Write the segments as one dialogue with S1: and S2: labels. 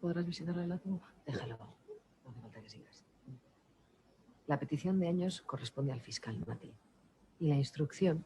S1: ¿Podrás visitarle la tumba? Déjalo. No hace falta que sigas. La petición de años corresponde al fiscal, Mati. Y la instrucción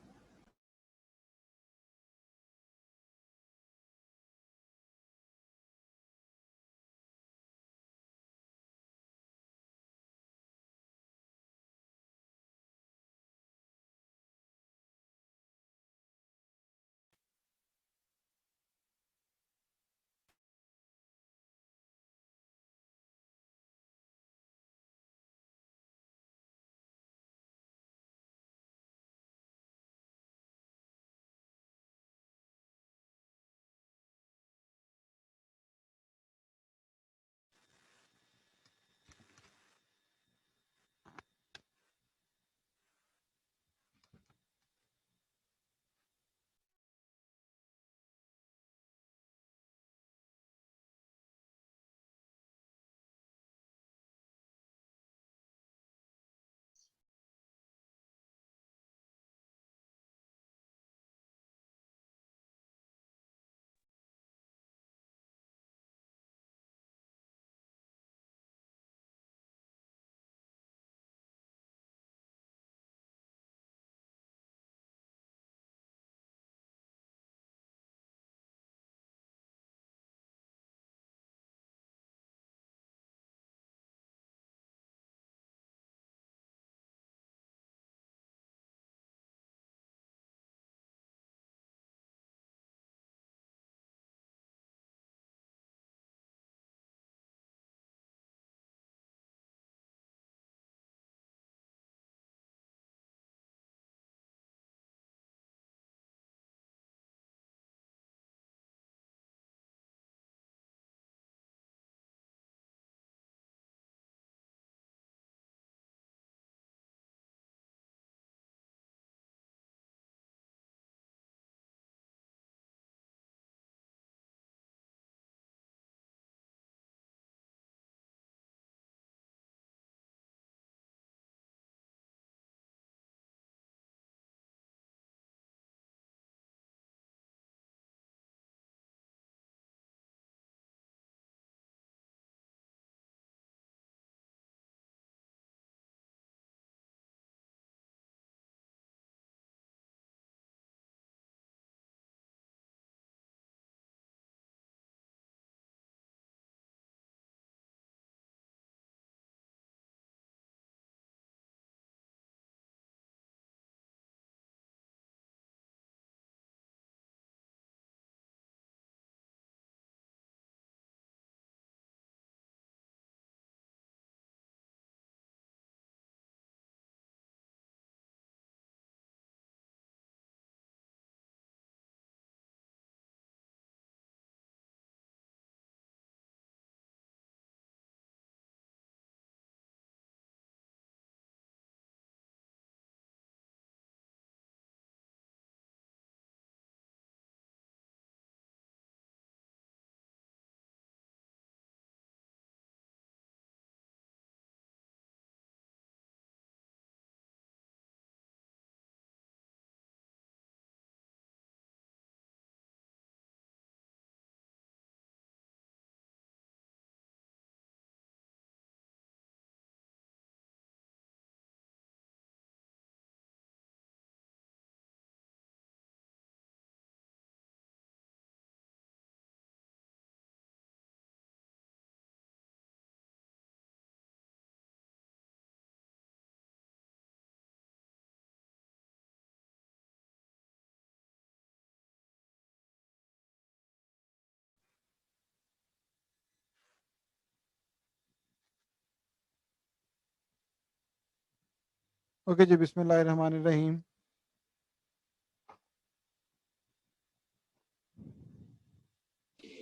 S2: okay जी, बिस्मिल्लाहिर्रहमानिर्रहीम।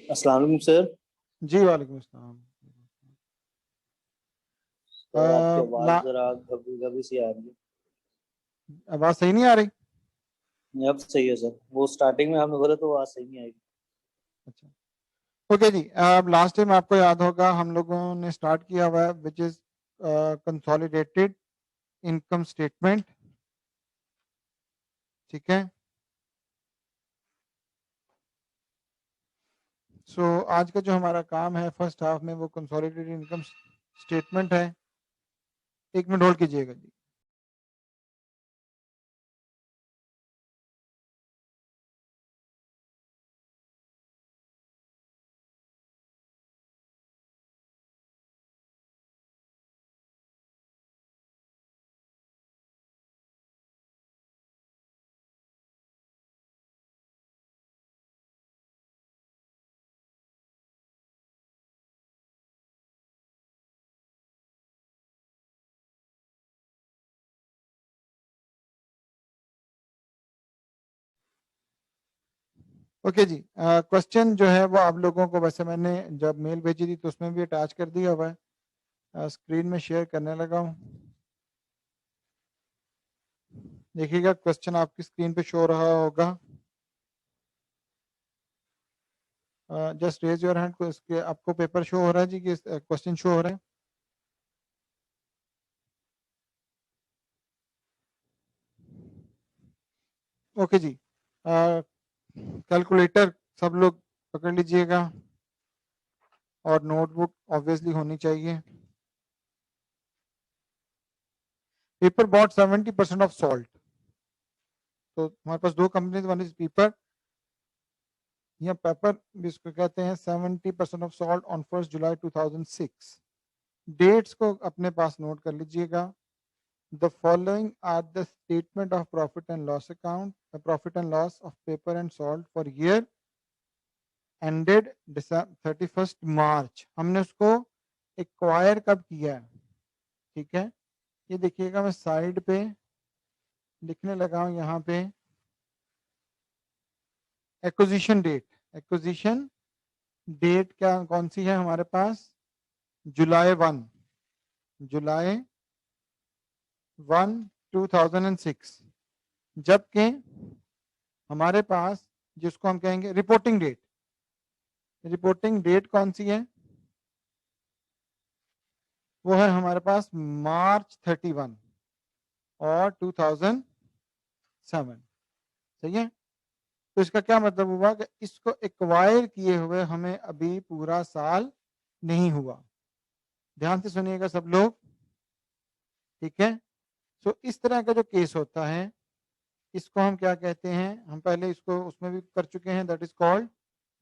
S3: अस्सलाम वालेकुम sir.
S2: जी वालेकुम अस्सलाम।
S3: Sir आपकी आवाज़
S2: ला
S3: जरा कभी कभी सी आ रही है।
S2: आवाज़ सही नहीं आ रही?
S3: नहीं, अब सही है सर। वो स्टार्टिंग में आपने बोला तो आवाज़ सही नहीं आई।
S2: अच्छा, ओके जी। अब लास्ट टाइम आपको याद होगा हम लोगों ने स्टार्ट किया हुआ है which is consolidated income statement. ठीक है, सो आज का जो हमारा काम है फर्स्ट हाफ में वो कंसोलिडेटेड इनकम स्टेटमेंट है। 1 मिनट होल्ड कीजिएगा जी। ओके जी, क्वेश्चन जो है वो आप लोगों को, वैसे मैंने जब मेल भेजी थी तो उसमें भी अटैच कर दिया हुआ है। स्क्रीन में शेयर करने लगा हूँ। देखिएगा क्वेश्चन आपकी स्क्रीन पे शो हो रहा होगा। Just raise your hand. इसके आपको पेपर शो हो रहा है जी कि क्वेश्चन शो हो रहा है? ओके जी, कैलकुलेटर सब लोग पकड़ लीजिएगा और नोटबुक ऑब्वियसली होनी चाहिए। Paper bought 70% of salt. तो हमारे पास दो कंपनीज, वन इज पेपर या पेपर भी इसको कहते हैं। 70% of salt on 1 July 2006। Dates को अपने पास नोट कर लीजिएगा। The following are the statement of profit and loss account, profit and loss of paper and salt for year ended 31 March. हमने उसको एक्वायर कब किया है? ठीक है, ये देखिएगा मैं साइड पे लिखने लगा हूं यहाँ पे। एक्विजिशन डेट, एक्विजिशन डेट क्या कौन सी है हमारे पास? जुलाई 1, जुलाई 1 2006। जबकि हमारे पास जिसको हम कहेंगे रिपोर्टिंग डेट, रिपोर्टिंग डेट कौन सी है? वो है हमारे पास March 31 और 2007। सही है, तो इसका क्या मतलब हुआ कि इसको एक्वायर किए हुए हमें अभी पूरा साल नहीं हुआ। ध्यान से सुनिएगा सब लोग, ठीक है। सो इस तरह का जो केस होता है इसको हम क्या कहते हैं? हम पहले इसको उसमें भी कर चुके हैं, that is called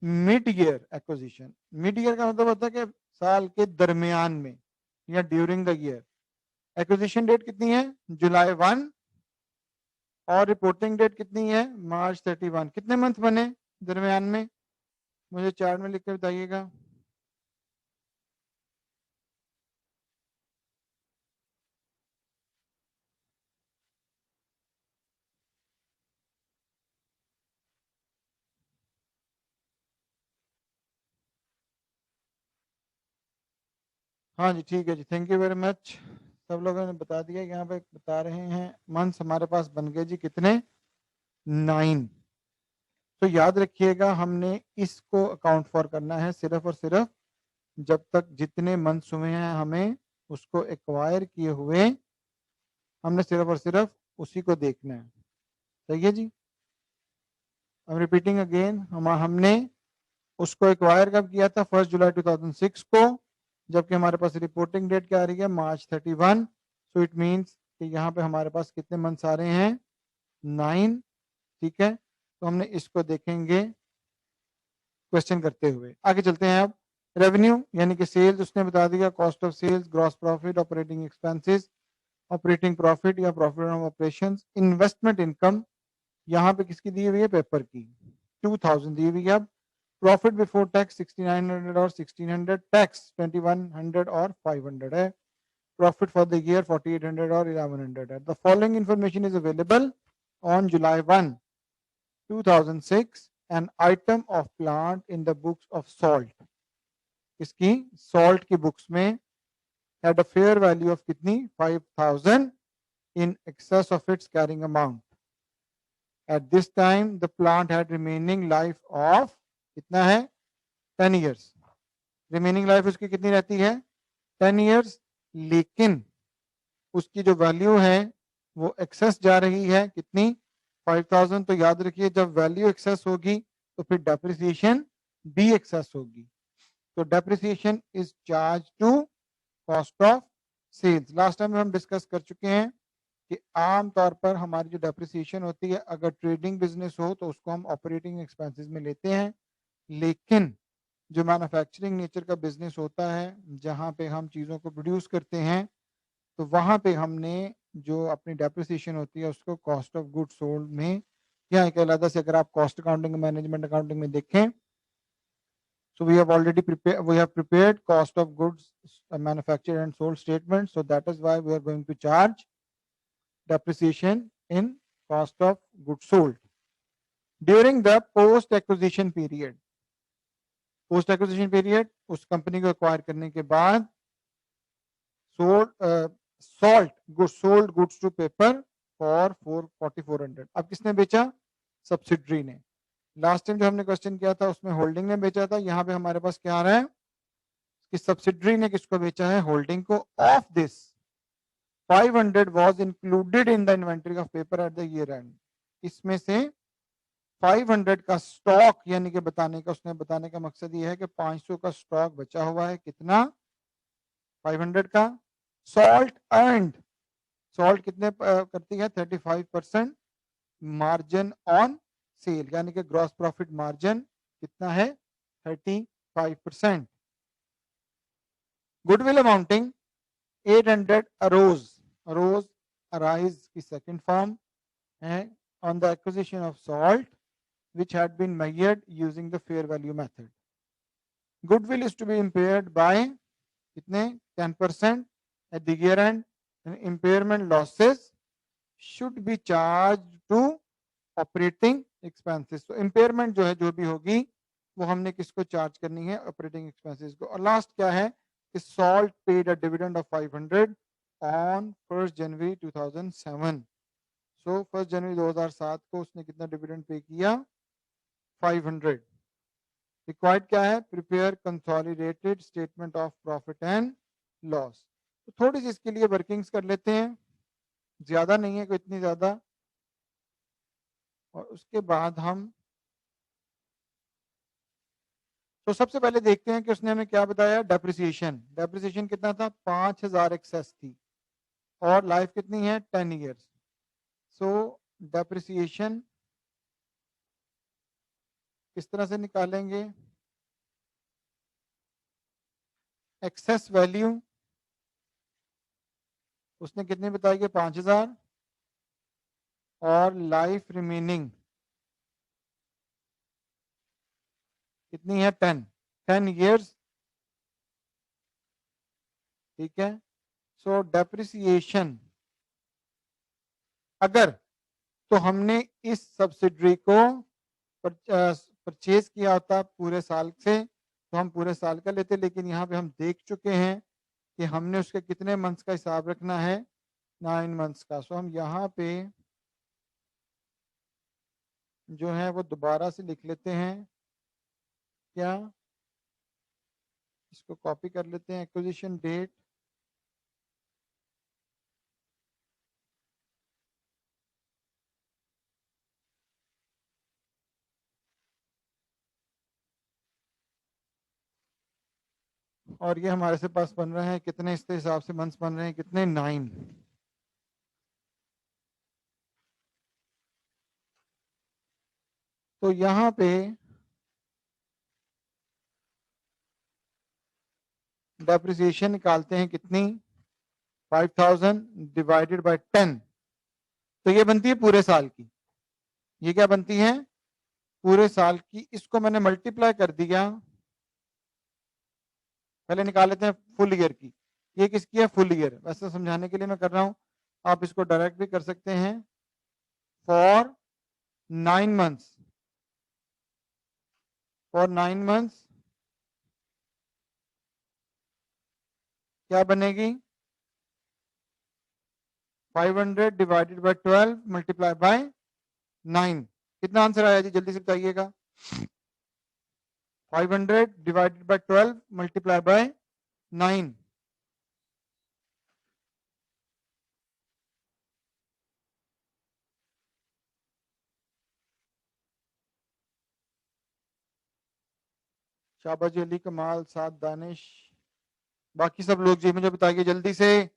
S2: mid year acquisition. Mid year का मतलब होता है कि साल के दरमियान में या during the year. Acquisition date कितनी है? जुलाई 1। और रिपोर्टिंग डेट कितनी है? March 31। कितने मंथ बने दरमियान में? मुझे चार्ट में लिख कर बताइएगा। हाँ जी, ठीक है जी, थैंक यू वेरी मच। सब लोगों ने बता दिया। यहाँ पे बता रहे हैं मंथ्स हमारे पास बन गए जी कितने? 9। तो याद रखिएगा हमने इसको अकाउंट फॉर करना है सिर्फ और सिर्फ जब तक जितने मंथ्स हुए हैं हमें उसको एक्वायर किए हुए, हमने सिर्फ और सिर्फ उसी को देखना है। सही है जी। अब रिपीटिंग अगेन, हमने उसको एक्वायर कब किया था? 1 जुलाई 2006 को। जबकि हमारे पास रिपोर्टिंग डेट क्या आ रही है? March 31। सो इट मीन्स कि यहाँ पे हमारे पास कितने मंथ्स आ रहे हैं? 9। ठीक है, तो हमने इसको देखेंगे क्वेश्चन करते हुए। आगे चलते हैं। अब रेवेन्यू यानी कि सेल्स उसने बता दिया, cost of sales, gross profit, operating expenses, operating profit या profit of operation. Investment income यहाँ पे किसकी दी हुई है? पेपर की 2000 दी हुई है। अब प्रॉफिट बिफोर टैक्स 6900 और 1600, टैक्स 2100 और 500 है। profit for the year 4800 or 1100. The following information is available on July 1, 2006. An item of plant in the books of salt. इसकी salt की books में had a fair value of कितनी 5000 in excess of its carrying amount. At this time the plant had remaining life of कितना है 10 years. Remaining life उसकी कितनी रहती है 10 years, लेकिन उसकी जो वैल्यू है वो एक्सेस जा रही है कितनी 5000. तो याद रखिए जब वैल्यू एक्सेस होगी तो फिर डेप्रिसिएशन भी एक्सेस होगी. तो depreciation is charge to cost of sales. Last time हम डिस्कस कर चुके हैं कि आम तौर पर हमारी जो डेप्रिसिएशन होती है अगर ट्रेडिंग बिजनेस हो तो उसको हम ऑपरेटिंग एक्सपेंसेस में लेते हैं, लेकिन जो मैन्युफैक्चरिंग नेचर का बिजनेस होता है जहां पे हम चीज़ों को प्रोड्यूस करते हैं तो वहां पे हमने जो अपनी डेप्रिसिएशन होती है उसको कॉस्ट ऑफ गुड्स सोल्ड में या एक अलग से अगर आप कॉस्ट अकाउंटिंग मैनेजमेंट अकाउंटिंग में देखें so we have already prepared cost of goods manufactured and sold statement, so that is why we are going to charge depreciation in cost of goods sold during the post acquisition period. Post acquisition period उस company को acquire करने के बाद sold goods to paper for 4400. अब किसने बेचा subsidiary ने. Last time जो हमने क्वेश्चन किया था उसमें होल्डिंग ने बेचा था. यहाँ पे हमारे पास क्या आ रहा है कि सब्सिडरी ने किसको बेचा है होल्डिंग को. Of this 500 was included in the inventory of paper at the year and. इसमें से 500 का स्टॉक यानी कि बताने का मकसद ये है कि 500 का स्टॉक बचा हुआ है. कितना 500 का. सॉल्ट अर्न्ड, सॉल्ट कितने करती है 35% मार्जिन ऑन सेल यानी कि ग्रॉस प्रॉफिट मार्जिन कितना है 35%. गुडविल अमाउंटिंग 800 अराइज की सेकंड फॉर्म है on the acquisition of salt which had been measured using the fair value method. Goodwill is to be impaired by कितने 10% at the year end, and impairment losses should be charged to operating expenses. So impairment जो है जो भी होगी वो हमने किसको charge करनी है ऑपरेटिंग एक्सपेंसेस को. और लास्ट क्या है कि salt paid a dividend of 500 on 1 जनवरी 2007. सो 1 जनवरी 2007 को उसने कितना डिविडेंड पे किया 500. रिक्वायर्ड क्या है prepare consolidated statement of profit and loss. तो थोड़ी सी इसके लिए वर्किंग्स कर लेते हैं, ज्यादा नहीं है कोई इतनी ज्यादा. और उसके बाद हम तो सबसे पहले देखते हैं कि उसने हमें क्या बताया. डेप्रिसिएशन कितना था 5000 एक्सेस थी और लाइफ कितनी है 10 ईयर्स. सो डेप्रिसिएशन किस तरह से निकालेंगे. एक्सेस वैल्यू उसने कितनी बताई कि 5000 और लाइफ रिमेनिंग कितनी है 10 ईयर्स. ठीक है. सो डेप्रिसिएशन अगर तो हमने इस सब्सिडरी को परचेज किया होता पूरे साल से तो हम पूरे साल का लेते, लेकिन यहाँ पे हम देख चुके हैं कि हमने उसके कितने मंथ्स का हिसाब रखना है 9 मंथ्स का. सो हम यहाँ पे जो है वो दोबारा से लिख लेते हैं. क्या इसको कॉपी कर लेते हैं. एक्विजिशन डेट और ये हमारे से पास बन रहे हैं कितने इसके हिसाब से मंथ्स बन रहे हैं कितने 9. तो यहाँ पे डेप्रिसिएशन निकालते हैं कितनी 5000 डिवाइडेड बाय 10. तो ये बनती है पूरे साल की. ये क्या बनती है पूरे साल की. इसको मैंने मल्टीप्लाई कर दिया. पहले निकाल लेते हैं फुल ईयर की. ये किसकी है? Full year. वैसे समझाने के लिए मैं कर रहा हूं, आप इसको डायरेक्ट भी कर सकते हैं। फॉर 9 months, फॉर 9 months क्या बनेगी? 500 डिवाइडेड बाय 12 मल्टीप्लाई बाय 9। कितना आंसर आया जी? जल्दी से बताइएगा। 500 डिवाइडेड बाय 12 मल्टीप्लाई बाय 9। शाबाश अली, कमाल, साद, दानिश, बाकी सब लोग जी मुझे बताइए जल्दी से।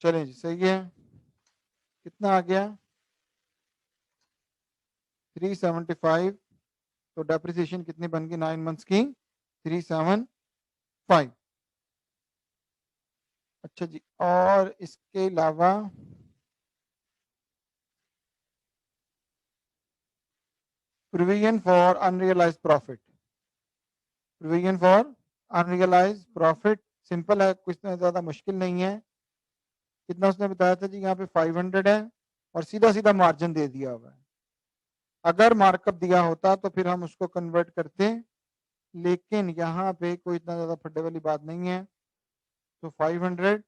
S2: चलें जी, सही है। कितना आ गया? 375। तो डेप्रिसिएशन कितनी बन गई 9 months की? 375। अच्छा जी, और इसके अलावा provision for unrealised profit. Provision for unrealised profit simple है, कुछ ज्यादा मुश्किल नहीं है। कितना उसने बताया था जी? यहाँ पे 500 है और सीधा सीधा मार्जिन दे दिया हुआ है। अगर मार्कअप दिया होता तो फिर हम उसको कन्वर्ट करते, लेकिन यहाँ पे कोई इतना ज्यादा फड्डे वाली बात नहीं है। तो 500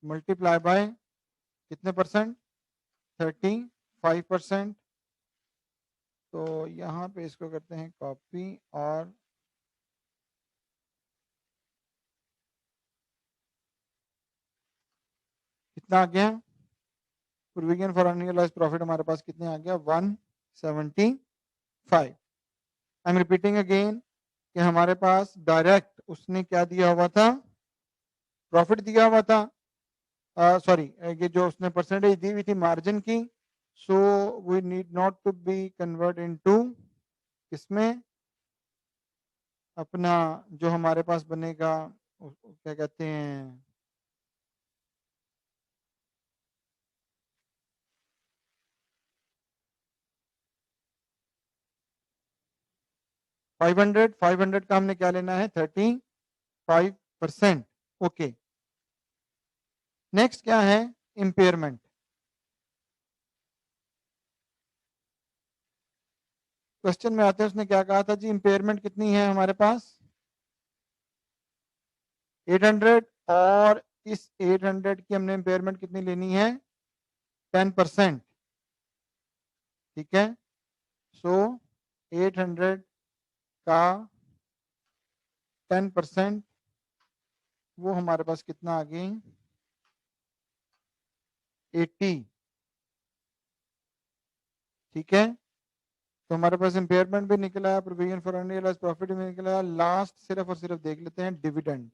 S2: मल्टीप्लाई बाय कितने परसेंट? 35%। तो यहाँ पे इसको करते हैं कॉपी और कितना आ गया? प्रोविजन फॉर अनरियलाइज्ड प्रॉफिट हमारे पास कितने आ गया? 175। आई एम रिपीटिंग अगेन कि हमारे पास डायरेक्ट उसने क्या दिया हुआ था? प्रॉफिट दिया हुआ था, सॉरी ये जो उसने परसेंटेज दी हुई थी मार्जिन की। So we need not to be convert into किसमें? अपना जो हमारे पास बनेगा क्या कहते हैं, 500 का हमने क्या लेना है? 35%। ओके, नेक्स्ट क्या है? इम्पेयरमेंट। क्वेश्चन में आते हैं, उसने क्या कहा था जी? इम्पेयरमेंट कितनी है हमारे पास? 800। और इस 800 की हमने इम्पेयरमेंट कितनी लेनी है? 10%। ठीक है, सो 800 का 10% वो हमारे पास कितना आ गई? 80। ठीक है, तो हमारे पास इम्पेयरमेंट भी निकला है, प्रोविजन फॉर अनरियलाइज्ड प्रॉफिट भी निकला है। लास्ट सिर्फ और सिर्फ देख लेते हैं डिविडेंड।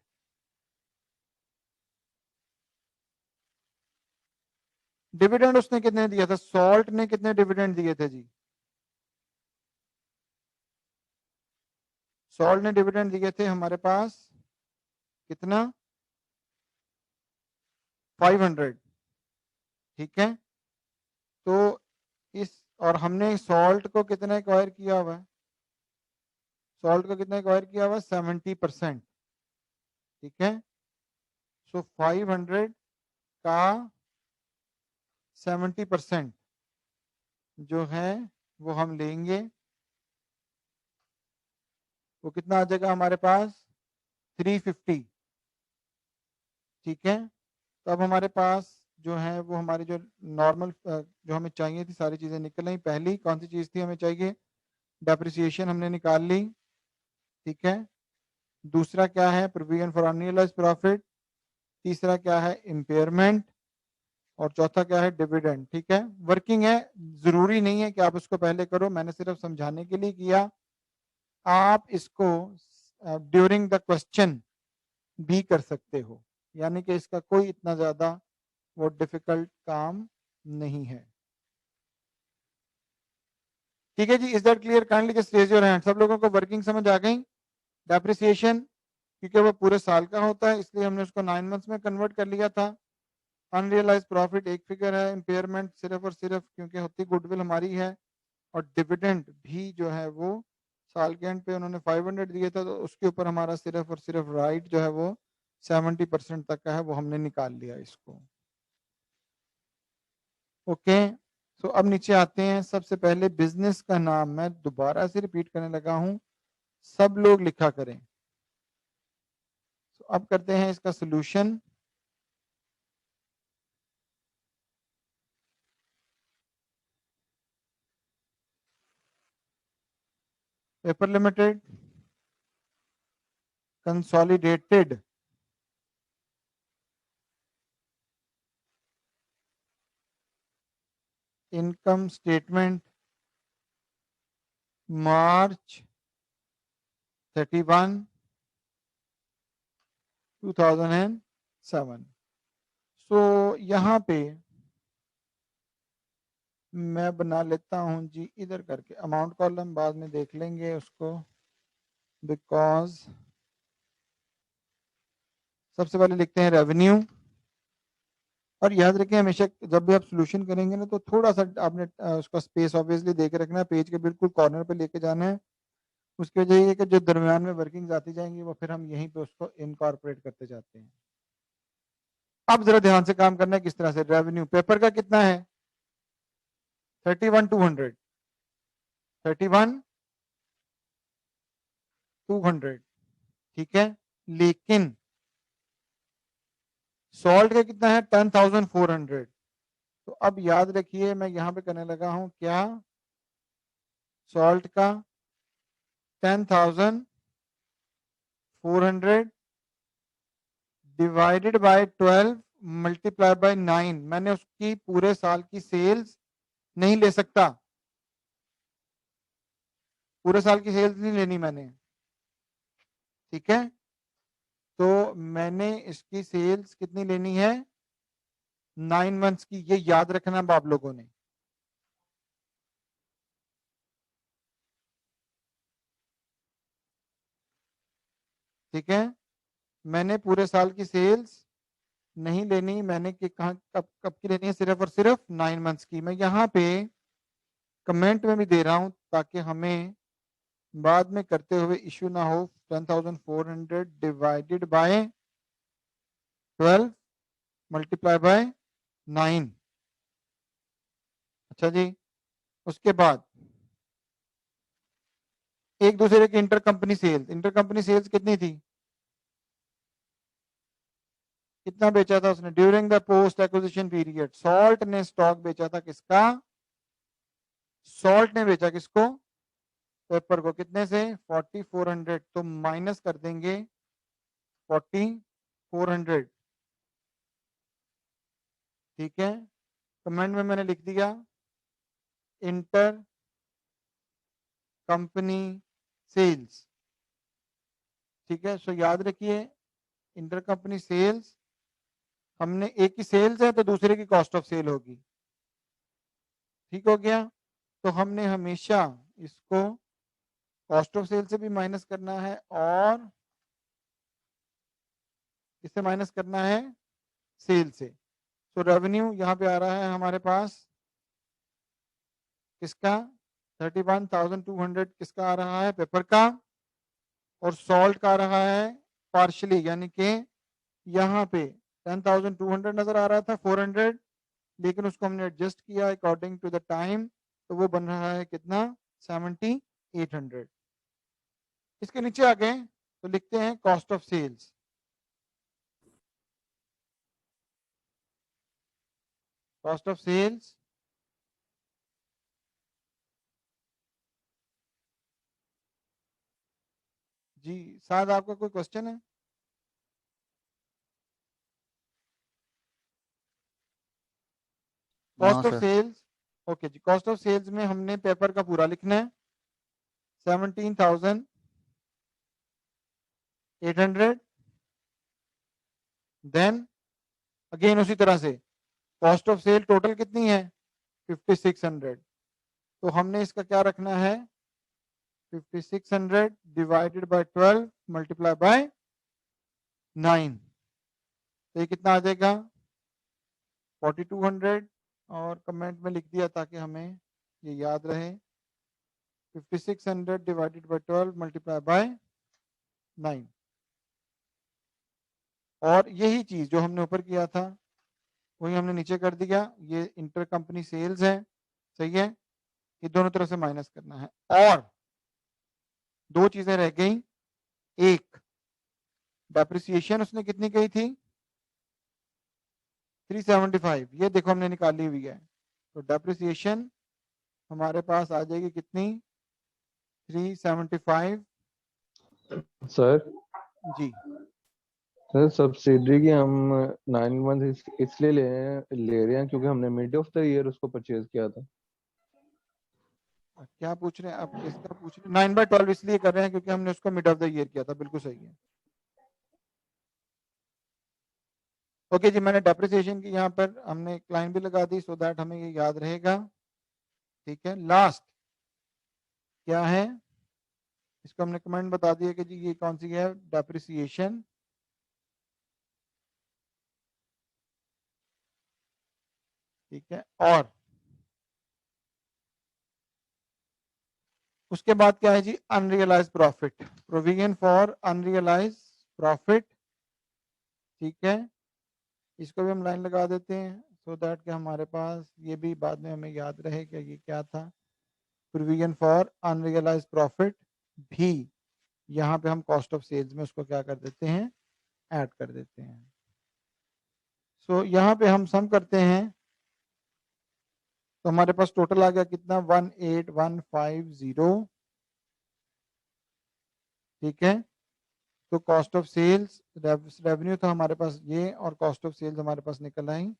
S2: डिविडेंड उसने कितने दिया था? सॉल्ट ने कितने डिविडेंड दिए थे जी? सॉल्ट ने डिविडेंड दिए थे हमारे पास कितना? 500। ठीक है, तो इस और हमने सॉल्ट को कितना एक्वायर किया हुआ है? सॉल्ट को कितना एक्वायर किया हुआ है? 70%। ठीक है, सो 500 का 70% जो है वो हम लेंगे, वो कितना आ जाएगा हमारे पास? 350। ठीक है, तो अब हमारे पास जो है वो हमारी जो नॉर्मल जो हमें चाहिए थी सारी चीजें निकल आई। पहली कौन सी चीज थी हमें चाहिए? डेप्रिसिएशन हमने निकाल ली। ठीक है, दूसरा क्या है? Provision for unrealised profit. तीसरा क्या है? इम्पेयरमेंट। और चौथा क्या है? डिविडेंड। ठीक है, वर्किंग है, जरूरी नहीं है कि आप उसको पहले करो, मैंने सिर्फ समझाने के लिए किया। आप इसको ड्यूरिंग द क्वेश्चन भी कर सकते हो, यानी कि इसका कोई इतना ज्यादा वो डिफिकल्ट काम नहीं है। ठीक है जी, is that clear? Kindly just raise your hand. सब लोगों को वर्किंग समझ आ गई? डेप्रिसिएशन क्योंकि वो पूरे साल का होता है इसलिए हमने उसको 9 months में कन्वर्ट कर लिया था। अनरियलाइज प्रॉफिट एक फिगर है। इम्पेयरमेंट सिर्फ और सिर्फ क्योंकि होती गुडविल हमारी है और डिविडेंड भी जो है वो साल के एंड पे उन्होंने 500 दिए था, तो उसके ऊपर हमारा सिर्फ और सिर्फ राइट जो है वो 70% तक का है, वो हमने निकाल लिया इसको। ओके, सो अब नीचे आते हैं। सबसे पहले बिजनेस का नाम मैं दोबारा से रिपीट करने लगा हूं, सब लोग लिखा करें। तो अब करते हैं इसका solution. Paper limited consolidated income statement March 31, 2007। So यहाँ पे मैं बना लेता हूं जी इधर करके अमाउंट कॉलम, बाद में देख लेंगे उसको, बिकॉज सबसे पहले लिखते हैं रेवेन्यू। और याद रखें हमेशा जब भी आप सॉल्यूशन करेंगे ना, तो थोड़ा सा आपने उसका स्पेस ऑब्वियसली दे के रखना है, पेज के बिल्कुल कॉर्नर पे लेके जाना है। उसकी वजह ये कि जो दरमियान में वर्किंग्स आती जाएंगी वो फिर हम यहीं पे उसको इनकॉर्पोरेट करते जाते हैं। अब जरा ध्यान से काम करना है किस तरह से। रेवेन्यू पेपर का कितना है? 31,200, 31,200, ठीक है। लेकिन सॉल्ट का कितना है? 10,400। तो अब याद रखिए मैं यहां पे करने लगा हूं क्या, सॉल्ट का 10,400 डिवाइडेड बाय 12 मल्टीप्लाई बाय 9। मैंने उसकी पूरे साल की सेल्स नहीं ले सकता, पूरे साल की सेल्स नहीं लेनी मैंने, ठीक है। तो मैंने इसकी सेल्स कितनी लेनी है? 9 मंथ्स की। ये याद रखना अब आप लोगों ने, ठीक है। मैंने पूरे साल की सेल्स नहीं लेनी, मैंने कि कहा कब कब की लेनी है? सिर्फ और सिर्फ 9 मंथ्स की। मैं यहाँ पे कमेंट में भी दे रहा हूं ताकि हमें बाद में करते हुए इश्यू ना हो। 10,400 डिवाइडेड बाय 12 मल्टीप्लाई बाय 9। अच्छा जी, उसके बाद एक दूसरे की इंटरकंपनी सेल्स, इंटरकंपनी सेल्स कितनी थी? कितना बेचा था उसने during the post acquisition period? Salt ने स्टॉक बेचा था किसका? सॉल्ट ने बेचा किसको? पेपर को। कितने से? 4,400। तो माइनस कर देंगे 4,400, ठीक है। कमेंट में मैंने लिख दिया इंटर कंपनी सेल्स, ठीक है। सो याद रखिए इंटर कंपनी सेल्स, हमने एक की सेल्स है तो दूसरे की कॉस्ट ऑफ सेल होगी, ठीक हो गया। तो हमने हमेशा इसको कॉस्ट ऑफ सेल से भी माइनस करना है और इससे माइनस करना है सेल से। तो रेवेन्यू यहाँ पे आ रहा है हमारे पास किसका? 31,200 किसका आ रहा है? पेपर का। और सॉल्ट का आ रहा है पार्शली, यानी कि यहाँ पे 10,200 नजर आ रहा था 400, लेकिन उसको हमने एडजस्ट किया अकॉर्डिंग टू द टाइम, तो वो बन रहा है कितना? 7,800। इसके नीचे आ गए तो लिखते हैं cost of sales. Cost of sales जी, शायद आपका कोई क्वेश्चन है? कॉस्ट ऑफ सेल्स, ओके जी। कॉस्ट ऑफ सेल्स में हमने पेपर का पूरा लिखना है 17,800। देन अगेन उसी तरह से कॉस्ट ऑफ सेल टोटल कितनी है? 5,600। तो हमने इसका क्या रखना है? 5,600 डिवाइडेड बाय 12 मल्टीप्लाई बाय 9। तो ये कितना आ जाएगा? 4,200। और कमेंट में लिख दिया ताकि हमें ये याद रहे 5600 डिवाइडेड बाय 12 मल्टीप्लाई बाय 9। और यही चीज जो हमने ऊपर किया था वही हमने नीचे कर दिया। ये इंटर कंपनी सेल्स है, सही है, ये दोनों तरफ से माइनस करना है। और दो चीजें रह गई, एक डेप्रिसिएशन उसने कितनी कही थी 375, ये देखो हमने निकाली हुई है। तो डेप्रिसिएशन हमारे पास आ जाएगी कितनी 375
S4: सर
S2: जी।
S4: सर सब्सिडरी की हम 9 मंथ इसलिए ले रहे हैं क्योंकि हमने मिड ऑफ द ईयर उसको परचेज किया था।
S2: क्या पूछ रहे हैं आप, किसका पूछ रहे हैं? 9/12 इसलिए कर रहे हैं क्योंकि हमने उसको मिड ऑफ द ईयर किया था, बिल्कुल सही है। ओके जी, मैंने डेप्रिसिएशन की यहाँ पर हमने एक लाइन भी लगा दी सो दैट हमें ये याद रहेगा। ठीक है, लास्ट क्या है, इसको हमने कमेंट बता दिया कि जी ये कौन सी है डेप्रिसिएशन। ठीक है, और उसके बाद क्या है जी unrealised profit, provision for unrealised profit. ठीक है, इसको भी हम लाइन लगा देते हैं सो दैट कि हमारे पास ये भी बाद में हमें याद रहे कि ये क्या था। प्रोविजन फॉर अनरियलाइज प्रॉफिट भी यहाँ पे हम कॉस्ट ऑफ सेल्स में उसको क्या कर देते हैं, ऐड कर देते हैं। सो यहाँ पे हम सम करते हैं तो हमारे पास टोटल आ गया कितना 18150। ठीक है, तो कॉस्ट ऑफ सेल्स रेवेन्यू था हमारे पास ये, और कॉस्ट ऑफ सेल्स हमारे पास निकल आई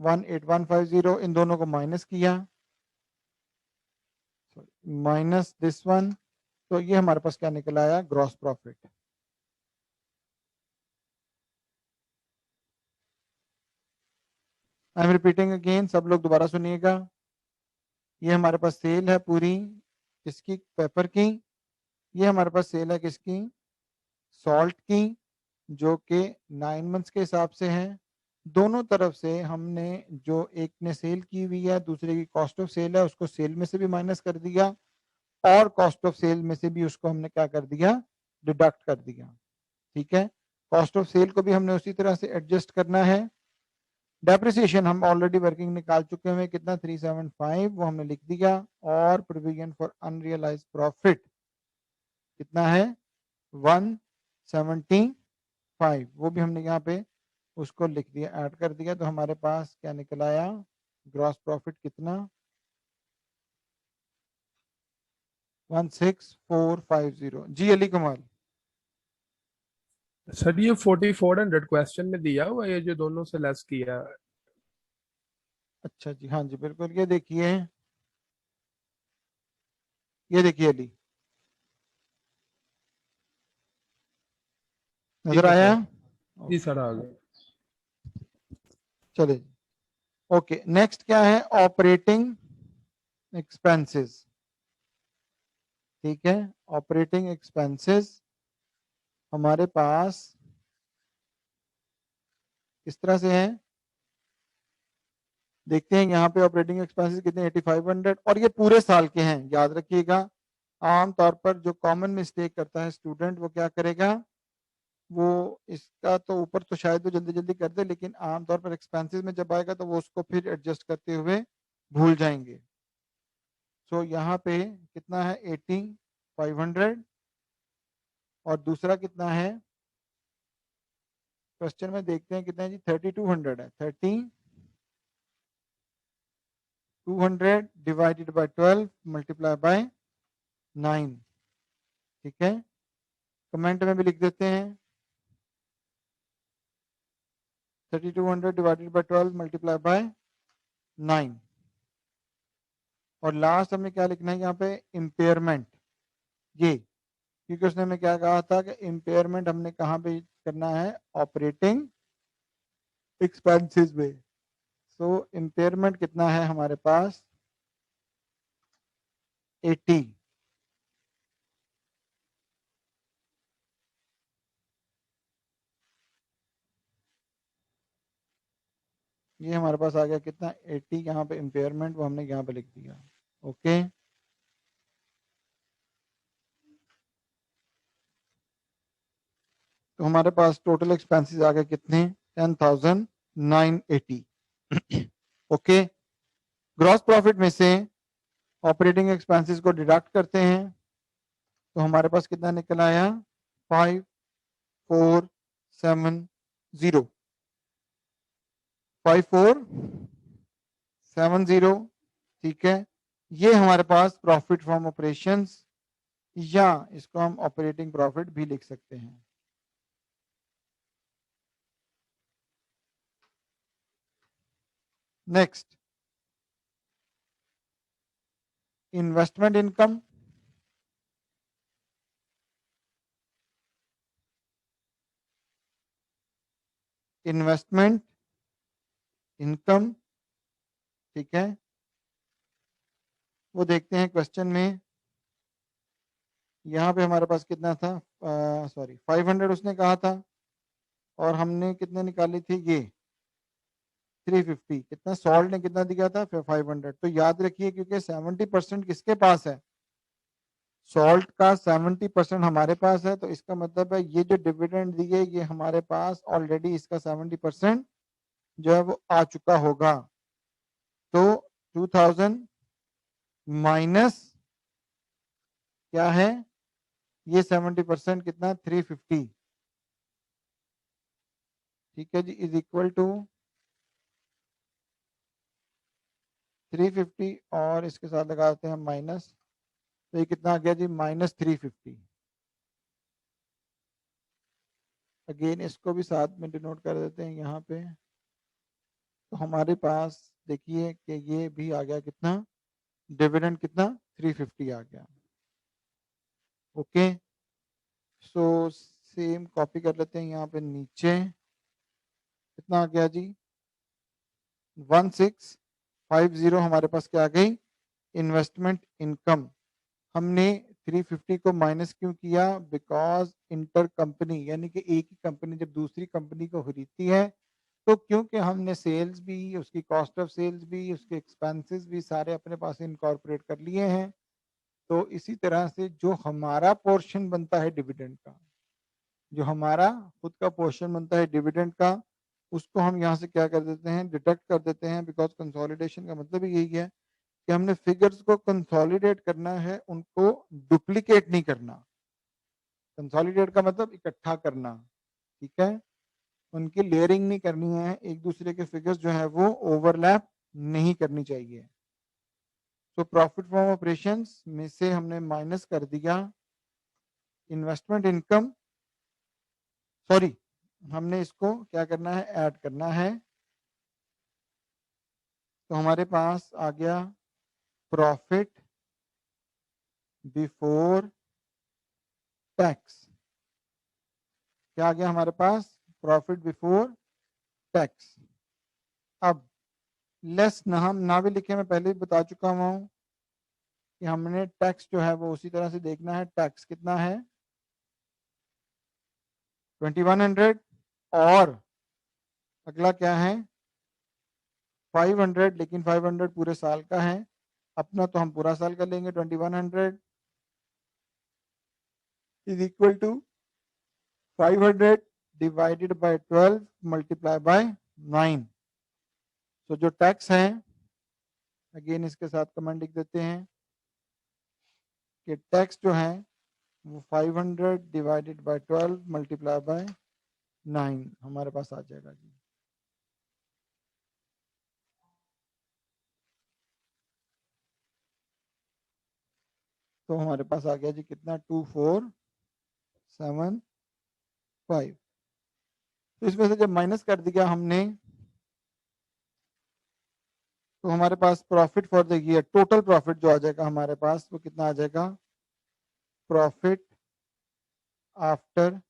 S2: 18150। इन दोनों को माइनस किया, माइनस दिस वन, तो ये हमारे पास क्या निकल आया gross profit. I am repeating again, सब लोग दोबारा सुनिएगा। ये हमारे पास सेल है पूरी किसकी, पेपर की। ये हमारे पास सेल है किसकी, सॉल्ट की, जो कि 9 मंथ्स के हिसाब से है। दोनों तरफ से हमने जो एक ने सेल की हुई है दूसरे की कॉस्ट ऑफ सेल है उसको सेल में से भी माइनस कर दिया, और कॉस्ट ऑफ सेल में से भी उसको हमने क्या कर दिया, डिडक्ट कर दिया। ठीक है, कॉस्ट ऑफ सेल को भी हमने उसी तरह से एडजस्ट करना है। डेप्रिसिएशन हम ऑलरेडी वर्किंग निकाल चुके हैं, कितना 375 वो हमने लिख दिया, और प्रोविजन फॉर अनरियलाइज प्रॉफिट कितना है 175, वो भी हमने यहाँ पे उसको लिख दिया, ऐड कर दिया। तो हमारे पास क्या निकल आया ग्रॉस प्रॉफिट कितना 16450। जी अली कमाल।
S5: सर ये 4400 क्वेश्चन में दिया हुआ है, ये जो दोनों से लेस किया है।
S2: अच्छा जी, हाँ जी बिल्कुल, ये देखिए, ये देखिए अली, नजर
S5: ठीक है
S2: आया?
S5: सर। जी सर, आ गए।
S2: चलिए, ओके नेक्स्ट क्या है ऑपरेटिंग एक्सपेंसेस। ठीक है, ऑपरेटिंग एक्सपेंसेस हमारे पास किस तरह से है, देखते हैं यहाँ पे ऑपरेटिंग एक्सपेंसेस कितने 8500, और ये पूरे साल के हैं। याद रखिएगा, आमतौर पर जो कॉमन मिस्टेक करता है स्टूडेंट वो क्या करेगा, वो इसका तो ऊपर तो शायद वो जल्दी जल्दी कर दे, लेकिन आमतौर पर एक्सपेंसेस में जब आएगा तो वो उसको फिर एडजस्ट करते हुए भूल जाएंगे। सो यहाँ पे कितना है 8500, और दूसरा कितना है क्वेश्चन में देखते हैं कितना है जी 3200 है। 3200 डिवाइडेड बाय 12 मल्टीप्लाई बाय 9। ठीक है, कमेंट में भी लिख देते हैं 3200 डिवाइडेड बाय 12 मल्टीप्लाई बाय 9। और लास्ट हमें क्या लिखना है यहाँ पे इम्पेयरमेंट, ये क्योंकि उसने हमें क्या कहा था कि इम्पेयरमेंट हमने कहाँ पे करना है ऑपरेटिंग एक्सपेंसेस में। सो इम्पेयरमेंट कितना है हमारे पास 80। ये हमारे पास आ गया कितना 80, यहाँ पे इम्पेयरमेंट वो हमने यहाँ पे लिख दिया। ओके, तो हमारे पास टोटल एक्सपेंसेस आ गए कितने, 10,980। ओके, ग्रॉस प्रॉफिट में से ऑपरेटिंग एक्सपेंसेस को डिडक्ट करते हैं, तो हमारे पास कितना निकल आया, 5470, 5470। ठीक है, ये हमारे पास प्रॉफिट फ्रॉम ऑपरेशंस, या इसको हम ऑपरेटिंग प्रॉफिट भी लिख सकते हैं। Next, investment income. Investment income, ठीक है, वो देखते हैं क्वेश्चन में। यहाँ पे हमारे पास कितना था, सॉरी 500 उसने कहा था, और हमने कितने निकाली थी, ये 350। कितना सॉल्ट ने कितना दिया था, फिर 500। तो याद रखिए, क्योंकि 70% किसके पास है, सॉल्ट का 70% हमारे पास है, तो इसका मतलब है ये जो डिविडेंड दिए ये हमारे पास ऑलरेडी इसका 70% जो है वो आ चुका होगा। तो 2000 माइनस क्या है, ये 70% कितना, 350। ठीक है जी, इज इक्वल टू 350, और इसके साथ लगाते हैं माइनस, तो ये कितना आ गया जी, -350। अगेन इसको भी साथ में डिनोट कर देते हैं यहाँ पे, तो हमारे पास देखिए कि ये भी आ गया कितना, डिविडेंड कितना, 350 आ गया। ओके, सो सेम कॉपी कर लेते हैं यहाँ पे नीचे, कितना आ गया जी, 1650 हमारे पास क्या आ गई, इन्वेस्टमेंट इनकम। हमने 350 को माइनस क्यों किया, बिकॉज इंटर कंपनी, यानी कि एक ही कंपनी जब दूसरी कंपनी को खरीदती है, तो क्योंकि हमने सेल्स भी, उसकी कॉस्ट ऑफ सेल्स भी, उसके एक्सपेंसेस भी सारे अपने पास इनकॉर्पोरेट कर लिए हैं, तो इसी तरह से जो हमारा पोर्शन बनता है डिविडेंड का, जो हमारा खुद का पोर्शन बनता है डिविडेंड का, उसको हम यहाँ से क्या कर देते हैं, डिडक्ट कर देते हैं। बिकॉज कंसोलिडेशन का मतलब ही यही है कि हमने फिगर्स को कंसोलिडेट करना है, उनको डुप्लीकेट नहीं करना। कंसोलिडेट का मतलब इकट्ठा करना, ठीक है, उनकी लेयरिंग नहीं करनी है, एक दूसरे के फिगर्स जो है वो ओवरलैप नहीं करनी चाहिए। तो प्रॉफिट फ्रॉम ऑपरेशंस में से हमने माइनस कर दिया इन्वेस्टमेंट इनकम, सॉरी हमने इसको क्या करना है, ऐड करना है। तो हमारे पास आ गया प्रॉफिट बिफोर टैक्स, क्या आ गया हमारे पास, प्रॉफिट बिफोर टैक्स। अब लेस ना, हम ना भी लिखे, मैं पहले भी बता चुका हूँ कि हमने टैक्स जो है वो उसी तरह से देखना है। टैक्स कितना है, 2100, और अगला क्या है, 500, लेकिन 500 पूरे साल का है, अपना तो हम पूरा साल का लेंगे। 2100 is equal to 500 divided by 12 multiply by 9। तो जो टैक्स है, अगेन इसके साथ कमेंट लिख देते हैं कि टैक्स जो है वो 500 डिवाइडेड बाय 12 मल्टीप्लाई बाय 9 हमारे पास आ जाएगा जी। तो हमारे पास आ गया जी कितना, 2475। तो इसमें से जब माइनस कर दिया हमने, तो हमारे पास profit for the year, total profit जो आ जाएगा हमारे पास वो कितना आ जाएगा, profit after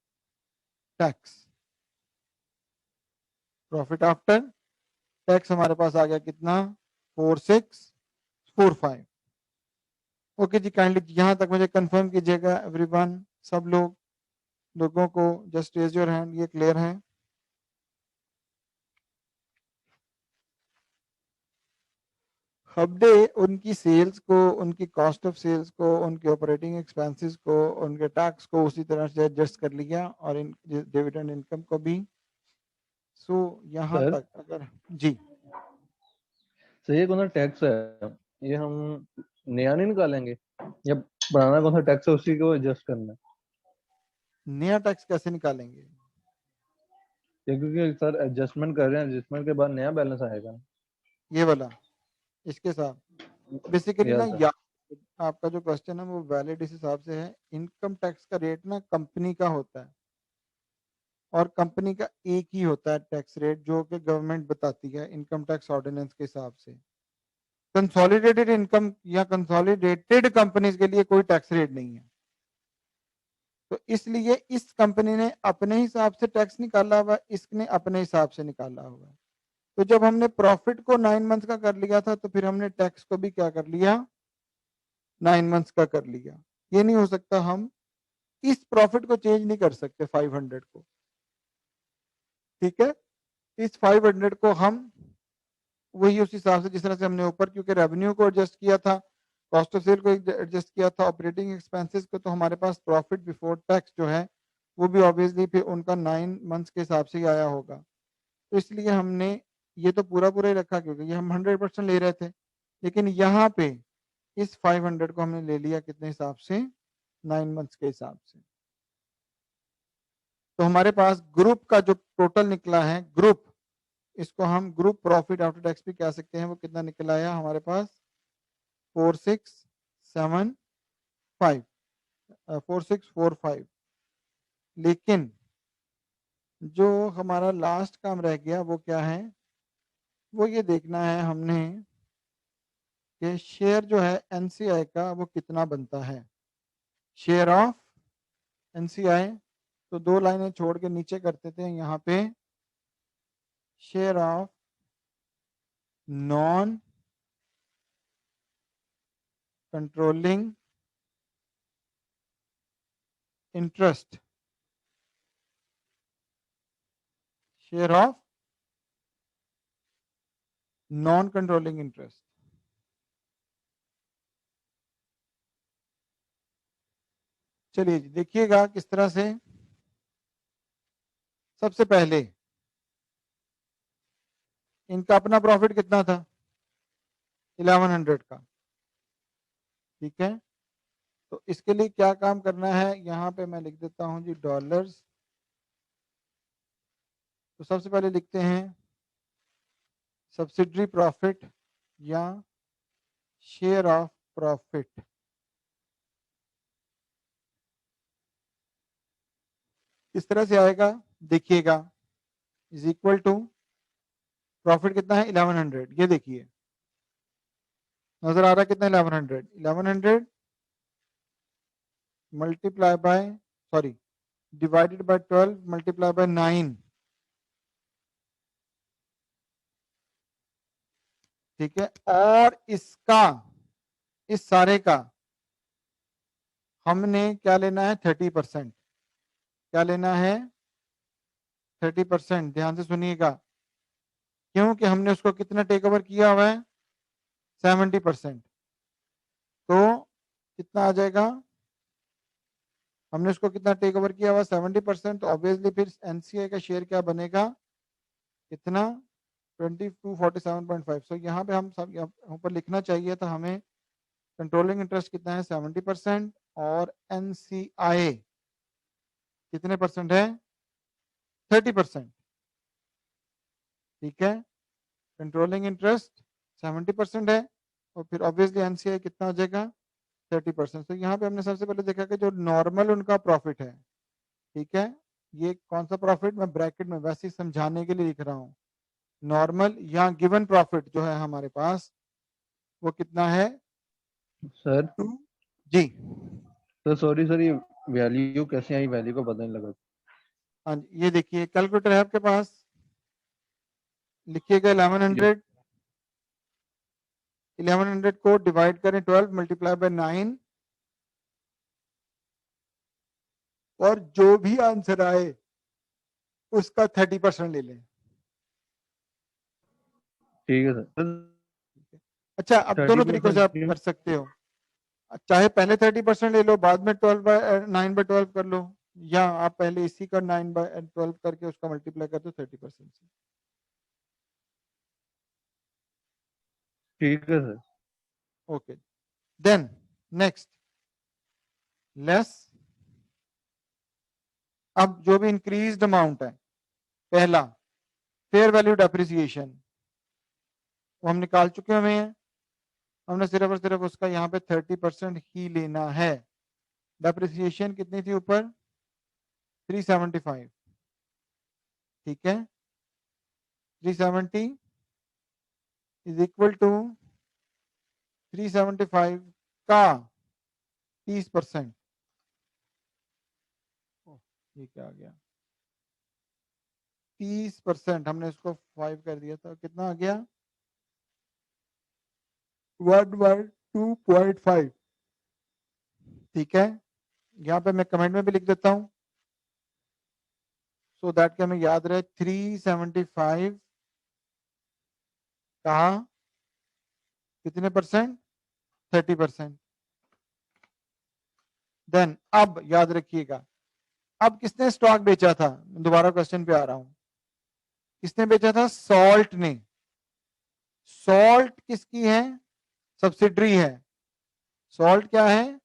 S2: tax, profit after tax हमारे पास आ गया कितना, 4645। ओके जी, काइंडली यहाँ तक मुझे कंफर्म कीजिएगा एवरीवन, सब लोगों को जस्ट रेज योर हैंड, ये क्लियर है। हमने उनकी सेल्स को, उनकी कॉस्ट ऑफ सेल्स को, उनके ऑपरेटिंग एक्सपेंसेस को, उनके टैक्स को उसी तरह से एडजस्ट कर लिया और इन डिविडेंड इनकम को भी। सो यहाँ
S4: सर
S2: तक अगर जी
S4: सर ये कौन सा टैक्स है, ये हम नया नहीं निकालेंगे या पुराना कौन सा टैक्स है उसी को एडजस्ट करना है?
S2: नया टैक्स कैसे निकालेंगे?
S4: ये क्योंकि सर एडजस्टमेंट कर रहे हैं, एडजस्टमेंट के बाद नया बैलेंस आएगा।
S2: ये वाला इसके साथ बेसिकली ना,
S4: यस सर।
S2: या आपका जो क्वेश्चन है वो वैलिड इस हिसाब से है, इनकम टैक्स का रेट ना कंपनी का होता है और कंपनी का एक ही होता है टैक्स रेट जो कि गवर्नमेंट बताती है इनकम टैक्स ऑर्डिनेंस के हिसाब से। कंसोलिडेटेड इनकम या कंसोलिडेटेड कंपनीज के लिए कोई टैक्स रेट नहीं है। तो इसलिए इस कंपनी ने अपने हिसाब से टैक्स निकाला हुआ है, इसने अपने हिसाब से निकाला हुआ है। तो जब हमने प्रॉफिट को 9 मंथ्स का कर लिया था तो फिर हमने टैक्स को भी क्या कर लिया, 9 मंथ्स का कर लिया। ये नहीं हो सकता, हम इस प्रॉफिट को चेंज नहीं कर सकते 500 को, ठीक है। इस 500 को हम वही उस हिसाब से जिस तरह से हमने ऊपर, क्योंकि रेवेन्यू को एडजस्ट किया था, कॉस्ट ऑफ सेल को एडजस्ट किया था, ऑपरेटिंग एक्सपेंसेस को, तो हमारे पास प्रॉफिट बिफोर टैक्स जो है वो भी ऑब्वियसली फिर उनका 9 मंथ्स के हिसाब से ही आया होगा। तो इसलिए हमने ये तो पूरा पूरा ही रखा क्योंकि ये हम 100% ले रहे थे, लेकिन यहाँ पे इस 500 को हमने ले लिया कितने हिसाब से, 9 मंथ्स के हिसाब से। तो हमारे पास ग्रुप का जो टोटल निकला है, ग्रुप, इसको हम ग्रुप प्रॉफिट आफ्टर टैक्स भी कह सकते हैं, वो कितना निकल आया हमारे पास 4675 4645। लेकिन जो हमारा लास्ट काम रह गया वो क्या है, वो ये देखना है हमने कि शेयर जो है एनसीआई का वो कितना बनता है, शेयर ऑफ एनसीआई। तो 2 लाइनें छोड़ के नीचे करते थे यहाँ पे, share of non controlling interest, share of non controlling interest. चलिए जी देखिएगा किस तरह से। सबसे पहले इनका अपना प्रॉफिट कितना था, 1100 का, ठीक है। तो इसके लिए क्या काम करना है, यहाँ पे मैं लिख देता हूं जी डॉलर्स। तो सबसे पहले लिखते हैं सब्सिडरी प्रॉफिट या शेयर ऑफ प्रॉफिट। किस तरह से आएगा देखिएगा, इज इक्वल टू प्रॉफिट कितना है 1100, ये देखिए नजर आ रहा है कितना 1100, 1100 multiply by sorry divided by 12 multiply by 9, ठीक है। और इसका, इस सारे का हमने क्या लेना है 30%, क्या लेना है 30%। ध्यान से सुनिएगा, क्योंकि हमने उसको कितना टेक ओवर किया हुआ है 70%। तो कितना आ जाएगा, हमने उसको कितना टेक ओवर किया हुआ 70%, तो ऑब्वियसली फिर एनसीआई का शेयर क्या बनेगा, कितना 2247.5। सो यहाँ पे हम सब ऊपर लिखना चाहिए था हमें, कंट्रोलिंग इंटरेस्ट कितना है 70% और एनसीआई कितने परसेंट है 30%, ठीक है। कंट्रोलिंग इंटरेस्ट 70% है और फिर ऑब्वियसली एनसीआई कितना हो जाएगा 30%। तो यहाँ पे हमने सबसे पहले देखा कि जो नॉर्मल उनका प्रॉफिट है, ठीक है, ये कौन सा प्रॉफिट मैं ब्रैकेट में वैसे ही समझाने के लिए लिख रहा हूँ, नॉर्मल या गिवन प्रॉफिट जो है हमारे पास वो कितना है
S4: सर।
S2: 2 जी।
S4: तो सॉरी सर, ये वैल्यू कैसे आई, वैल्यू को पता नहीं लगा।
S2: हाँ जी, ये देखिए कैलकुलेटर है आपके पास, लिखिएगा 1100 को डिवाइड करें 12 मल्टीप्लाई बाय 9 और जो भी आंसर आए उसका 30% ले लें,
S4: ठीक है सर।
S2: अच्छा, अब दोनों तरीकों से आप
S4: 30%
S2: कर सकते हो, चाहे पहले 30% ले लो, बाद में 9/12 कर लो, या आप पहले इसी का 9/12 करके उसका मल्टीप्लाई कर दो 30% से।
S4: ठीक है sir.
S2: Okay, then next less, अब जो भी इंक्रीज्ड अमाउंट है, पहला फेयर वैल्यू डेप्रिसिएशन वो हम निकाल चुके हुए हैं, हमने सिर्फ और सिर्फ उसका यहाँ पे 30% ही लेना है। डेप्रिसिएशन कितनी थी ऊपर, 375, ठीक है, 370 इज इक्वल टू 375 का 30%, ये क्या आ गया, 30%, हमने इसको 5 कर दिया था, कितना आ गया 1/2.5, ठीक है। यहाँ पे मैं कमेंट में भी लिख देता हूं सो दैट कि हमें याद रहे, 375 का कितने परसेंट, 30%। देन अब याद रखिएगा, अब किसने स्टॉक बेचा था, दोबारा क्वेश्चन पे आ रहा हूं, किसने बेचा था, सॉल्ट ने। सॉल्ट किसकी है, सब्सिडरी है, सॉल्ट क्या है,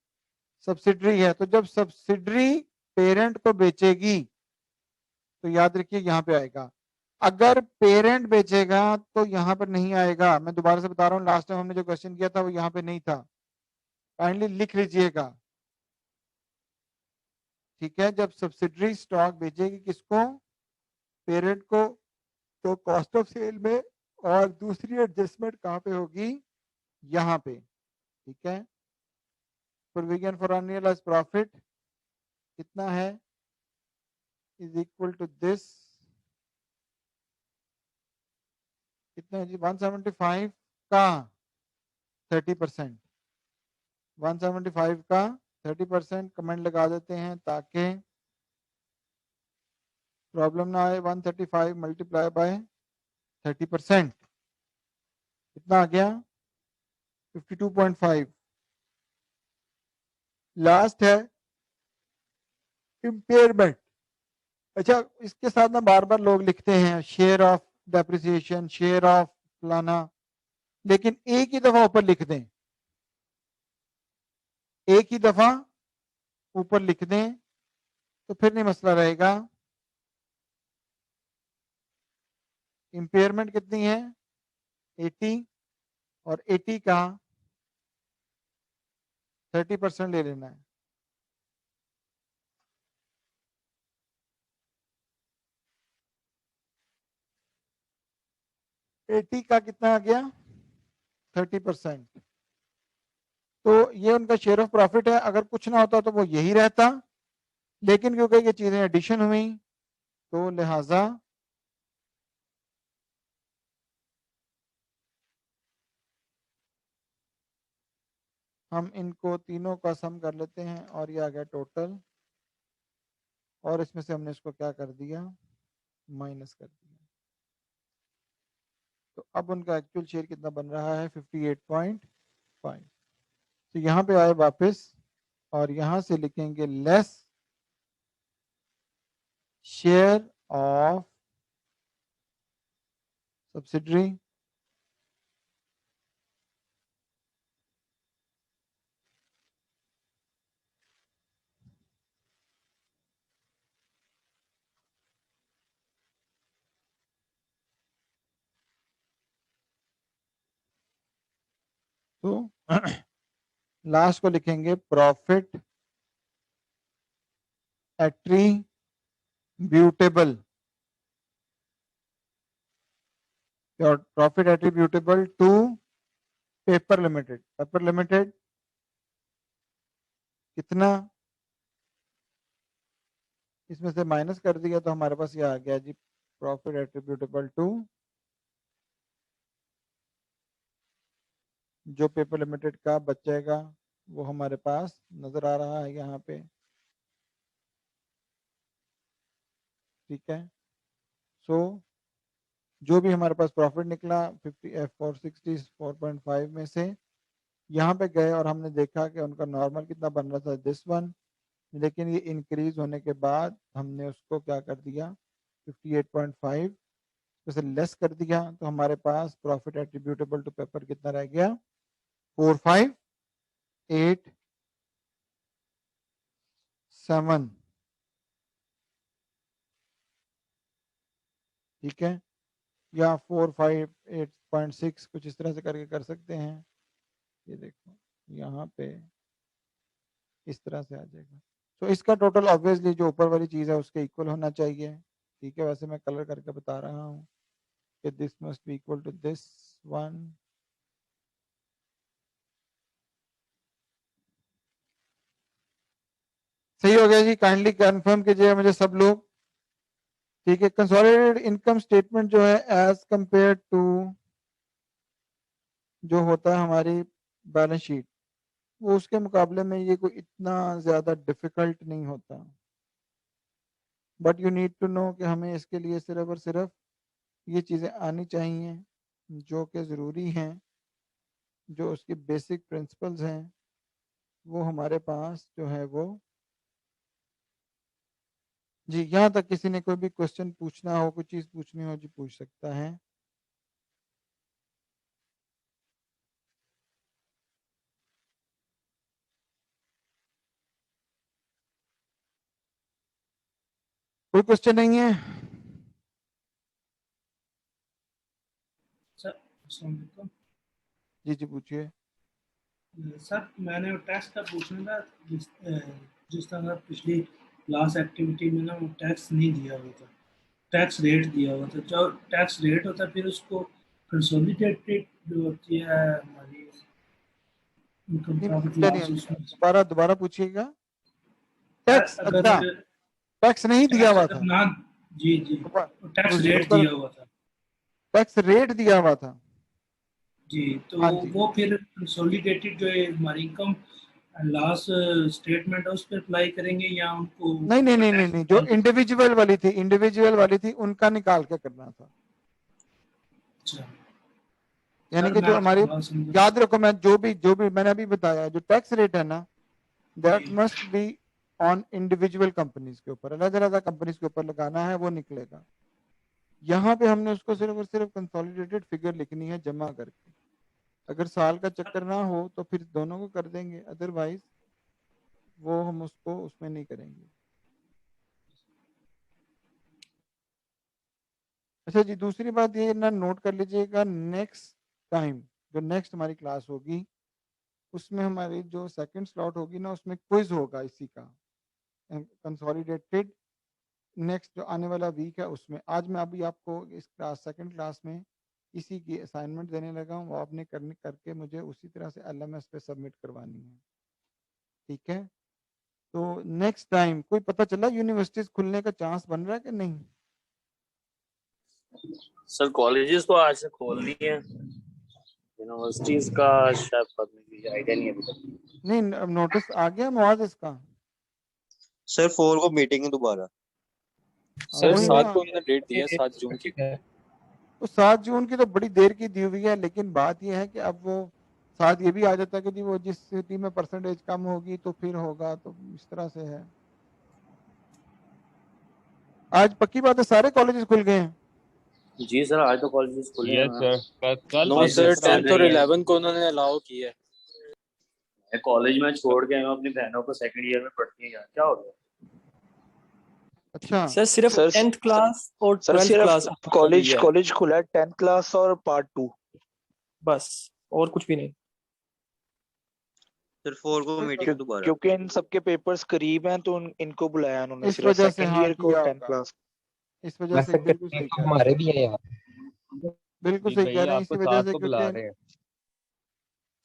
S2: सब्सिडरी है। तो जब सब्सिडरी पेरेंट को बेचेगी तो याद रखिए यहां पे आएगा, अगर पेरेंट बेचेगा तो यहां पर नहीं आएगा। मैं दोबारा से बता रहा हूं, लास्ट टाइम हमने जो क्वेश्चन किया था वो यहां पे नहीं था, काइंडली लिख लीजिएगा, ठीक है। जब सब्सिडरी स्टॉक बेचेगी किसको, पेरेंट को, तो कॉस्ट ऑफ सेल में, और दूसरी एडजस्टमेंट कहां पे होगी, यहां पे, ठीक है। प्रोविजन फॉर अनरियलाइज्ड प्रॉफिट कितना है, इज इक्वल टू दिस, कितना है जी, 175 का 30%, 175 का 30%, कमेंट लगा देते हैं ताकि प्रॉब्लम ना आए। 135 मल्टीप्लाई बाय 30%, कितना आ गया 52.5। लास्ट है इम्पेयरमेंट। अच्छा, इसके साथ ना बार बार लोग लिखते हैं share of depreciation, share of फलाना, लेकिन एक ही दफा ऊपर लिख दें, एक ही दफा ऊपर लिख दें तो फिर नहीं मसला रहेगा। इम्पेयरमेंट कितनी है 80, और 80 का 30% ले लेना है। एटी का कितना आ गया 30%, तो ये उनका शेयर ऑफ प्रॉफिट है। अगर कुछ ना होता तो वो यही रहता, लेकिन क्योंकि ये चीजें एडिशन हुई तो लिहाजा हम इनको तीनों का सम कर लेते हैं, और ये आ गया टोटल, और इसमें से हमने इसको क्या कर दिया, माइनस कर दिया। तो अब उनका एक्चुअल शेयर कितना बन रहा है 58.5। तो यहाँ पे आए वापस, और यहाँ से लिखेंगे लेस शेयर ऑफ सब्सिडरी तो लास्ट को लिखेंगे profit attributable, profit attributable to paper limited. Paper limited कितना, इसमें से माइनस कर दिया तो हमारे पास ये आ गया जी, प्रॉफिट एट्रीब्यूटेबल टू, जो पेपर लिमिटेड का बचेगा वो हमारे पास नजर आ रहा है यहाँ पे, ठीक है। सो जो भी हमारे पास प्रॉफिट निकला 460 में से यहाँ पे गए और हमने देखा कि उनका नॉर्मल कितना बन रहा था दिस वन, लेकिन ये इंक्रीज होने के बाद हमने उसको क्या कर दिया 58.5 से लेस कर दिया, तो हमारे पास प्रॉफिट एट्रीब्यूटेबल टू पेपर कितना रह गया 4587। ठीक है, या 458.6 कुछ इस तरह से करके कर सकते हैं। ये देखो यहाँ पे इस तरह से आ जाएगा। तो इसका टोटल ऑब्वियसली जो ऊपर वाली चीज है उसके इक्वल होना चाहिए। ठीक है, वैसे मैं कलर करके बता रहा हूँ कि this must be equal to this one. सही हो गया जी, काइंडली कंफर्म कीजिए मुझे सब लोग। ठीक है, कंसोलिडेटेड इनकम स्टेटमेंट जो है एज कंपेयर टू जो होता है हमारी बैलेंस शीट, वो उसके मुकाबले में ये कोई इतना ज्यादा डिफिकल्ट नहीं होता। But you need to know कि हमें इसके लिए सिर्फ और सिर्फ ये चीज़ें आनी चाहिए जो कि ज़रूरी हैं, जो उसकी बेसिक प्रिंसिपल्स हैं वो हमारे पास जो है वो। जी, यहाँ तक किसी ने कोई भी क्वेश्चन पूछना हो, कोई चीज़ पूछनी हो जी पूछ सकता है। कोई क्वेश्चन नहीं है?
S6: सर अस्सलाम वालेकुम।
S2: जी जी पूछिए।
S6: सर मैंने वो टैक्स का पूछना था, जिस तरह पिछली लास्ट एक्टिविटी में ना वो टैक्स नहीं दिया हुआ था, टैक्स रेट दिया हुआ था। जो टैक्स रेट होता है फिर उसको कंसोलिडेटेड जो होती है हमारी इनकम प्रॉफिट लॉस उसमें
S2: दोबारा पूछिएगा। टैक्स,
S6: अगर
S2: अच्छा टैक्स नहीं दिया
S6: टैक्स
S2: हुआ
S6: अगर
S2: था,
S6: ना जी जी टैक्स
S2: जी
S6: रेट
S2: ऊपर
S6: दिया हुआ था
S2: टैक्स रेट दिया हुआ था।
S6: जी, तो
S2: हाँ जी,
S6: वो फिर कंसोलिडेटेड जो है हमारी इनकम लास्ट स्टेटमेंट है उस पर अप्लाई करेंगे या उनको
S2: नहीं नहीं नहीं नहीं
S6: टैक्स
S2: नहीं, जो इंडिविजुअल वाली थी उनका निकाल के करना था।
S6: अच्छा
S2: यानी
S6: सर
S2: कि
S6: मैं
S2: जो
S6: आपकी
S2: हमारे,
S6: बात समझ
S2: याद रखो मैं जो भी मैंने अभी बताया, जो टैक्स रेट है ना that
S6: G
S2: must be on individual companies के ऊपर, अलग अलग कंपनीज के ऊपर लगाना है, वो निकलेगा। यहाँ पे हमने उसको सिर्फ और सिर्फ कंसोलिडेटेड फिगर लिखनी है जमा करके। अगर साल का चक्कर ना हो तो फिर दोनों को कर देंगे, अदरवाइज वो हम उसको उसमें नहीं करेंगे। अच्छा जी, दूसरी बात ये ना नोट कर लीजिएगा, नेक्स्ट टाइम जो नेक्स्ट हमारी क्लास होगी उसमें हमारी जो सेकंड स्लॉट होगी ना उसमें क्विज होगा इसी का कंसोलिडेटेड। नेक्स्ट जो आने वाला वीक है उसमें, आज मैं अभी आपको इस क्लास सेकंड क्लास में इसी की असाइनमेंट देने लगा हूँ, वो आपने करने करके मुझे उसी तरह से LMS पे सबमिट करवानी है। ठीक है, तो नेक्स्ट टाइम कोई पता चला यूनिवर्सिटीज खुलने का चांस बन रहा है कि नहीं?
S3: सर कॉलेजेस तो आज से खोल दिए हैं, यूनिवर्सिटीज का शायद पता नहीं, आइडिया नहीं है अभी तक।
S2: नहीं, नोटिस आ गया मुआज इसका?
S7: सर 4 को मीटिंग है दोबारा।
S8: सर
S2: वही
S8: 7
S2: ना,
S8: को इन्होंने डेट दी है, 7 जून की।
S2: तो 7 जून की तो बड़ी देर की दी हुई है, लेकिन बात यह है कि अब वो साथ ये भी आ जाता है कि जी वो जिस सिटी में परसेंटेज कम होगी तो फिर होगा, तो इस तरह से है। आज पक्की बात है सारे कॉलेजेस खुल गए हैं।
S3: जी सर, आज तो कॉलेजेस खुले हैं।
S8: कल
S3: नो
S8: सर
S3: सर
S8: 10th और 11 को उन्होंने अलाउ किया है।
S3: मैं कॉलेज में छोड़ के आया हूँ अपनी बहनों को, सेकंड ईयर में पढ़ती है यार, क्या हो गया?
S2: अच्छा
S9: सर सिर्फ
S7: सर
S9: 10th क्लास और
S7: सर
S9: 12th क्लास
S7: सिर्फ कॉलेज खुला है 10th क्लास और पार्ट 2,
S9: बस और कुछ भी नहीं।
S7: सर 4 को मीटिंग दोबारा, क्योंकि इन सबके पेपर्स करीब हैं तो इनको बुलाया उन्होंने,
S2: इस
S7: सिर्फ
S2: वजह से
S7: सेकंड
S2: हाँ
S7: ईयर को
S2: किया
S7: 10th
S2: होगा,
S7: क्लास।
S2: इस वजह से बिल्कुल सही कह रहे
S10: हमारे
S2: हैं,
S10: भी है यार।
S2: बिल्कुल सही कह रहे हैं, इसी वजह से क्योंकि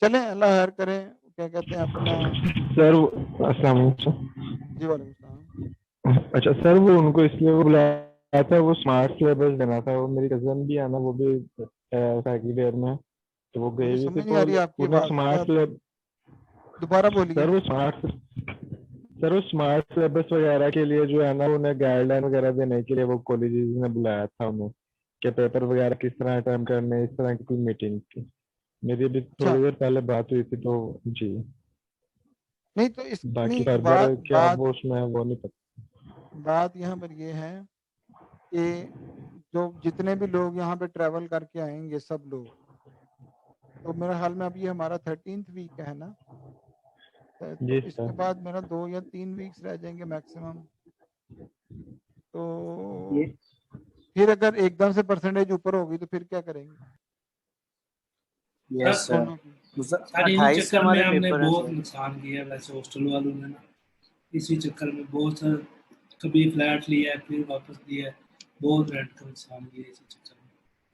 S2: चलें अल्लाह खैर करें, क्या कहते हैं अपना।
S11: सर अस्सलाम वालेकुम।
S2: जी वालेकुम सलाम।
S11: अच्छा सर, वो उनको इसलिए वो बुलाया था, वो स्मार्ट सिलेबस देना था। वो मेरी कजन भी है ना, वो भी सेकंड ईयर में, तो वो गए
S2: मुझे
S11: हुए थे,
S2: समझ नहीं
S11: तो
S2: आ रही आपकी
S11: उन्हें
S2: बात,
S11: स्मार्ट सिलेबस,
S2: दोबारा बोलिए।
S11: सर वो स्मार्ट सिलेबस वगैरह के लिए जो है ना, उन्हें गाइडलाइन वगैरह देने के लिए वो कॉलेजेस ने बुलाया था उन्हें। कि पेपर वगैरह किस तरह अटेम्प्ट करने, इस तरह की कोई मीटिंग की। मेरी अभी थोड़ी देर पहले बात हुई थी तो जी,
S2: नहीं तो
S11: बाकी
S2: इसमें
S11: फर्दर क्या वो उसमें है वो नहीं पता।
S2: बात यहाँ पर ये है कि जो जितने भी लोग यहाँ पे ट्रैवल करके आएंगे सब लोग, तो मेरे ख्याल में अब ये हमारा 13th वीक है ना, तो
S11: जी
S2: इसके
S11: सर।
S2: बाद मेरा 2 या 3 वीक्स रह जाएंगे मैक्सिमम। तो फिर अगर एकदम से परसेंटेज ऊपर होगी तो फिर क्या करेंगे?
S3: यस सर,
S2: दोनों की।
S6: सर इन्हीं
S3: 28 से
S6: चक्कर में
S3: हमारे
S6: हमने
S3: पेपर हैं
S6: बहुत
S3: सर।
S6: नुकसान किया है वैसे हॉस्टल वालों ने ना, इसी चक्कर में बहुत सर, कभी फ्लैट लिया है फिर वापस दिया है, बहुत रेंट का नुकसान किया है इसी चक्कर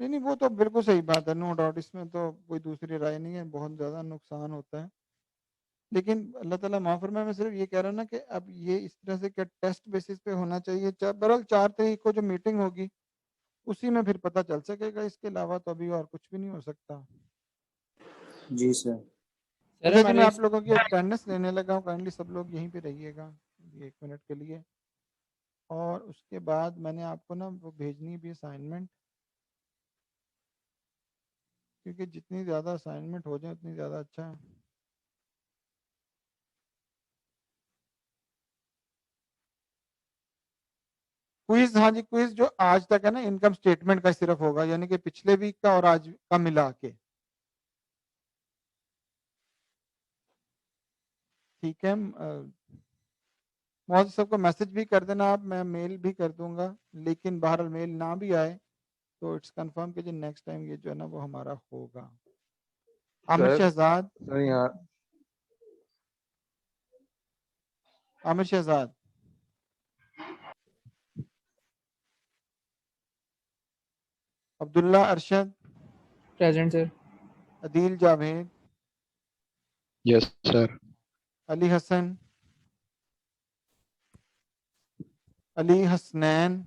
S6: में।
S2: नहीं वो तो बिल्कुल सही बात है, नो डाउट, इसमें तो कोई दूसरी राय नहीं है, बहुत ज़्यादा नुकसान होता है। लेकिन अल्लाह ताला माफ़ फरमाए, मैं सिर्फ ये कह रहा हूँ ना कि अब ये इस तरह से क्या टेस्ट बेसिस पे होना चाहिए। बहरहाल 4 तारीख को जो मीटिंग होगी उसी में फिर पता चल सकेगा, इसके अलावा तो अभी और कुछ भी नहीं हो सकता।
S3: जी सर।
S2: अच्छा जी, मैं आप लोगों की अटेंडेंस लेने लगा हूँ, काइंडली सब लोग यहीं पे रहिएगा 1 मिनट के लिए। और उसके बाद मैंने आपको ना वो भेजनी भी असाइनमेंट, क्योंकि जितनी ज़्यादा असाइनमेंट हो जाए उतनी ज़्यादा अच्छा है। क्विज, हाँ जी क्विज जो आज तक है ना इनकम स्टेटमेंट का सिर्फ होगा, यानी कि पिछले वीक का और आज का मिला के, ठीक है। मौजूद सबको मैसेज भी कर देना आप, मैं मेल भी कर दूंगा, लेकिन बहरहाल मेल ना भी आए तो इट्स कंफर्म कि जी नेक्स्ट टाइम ये जो है ना वो हमारा होगा। आमिर शहजाद,
S4: सर यहाँ
S2: Aamir Shahzad, Abdullah Arshad,
S9: present sir.
S2: Adeel Javed,
S11: yes sir.
S2: Ali Hassan, Ali Hasnain,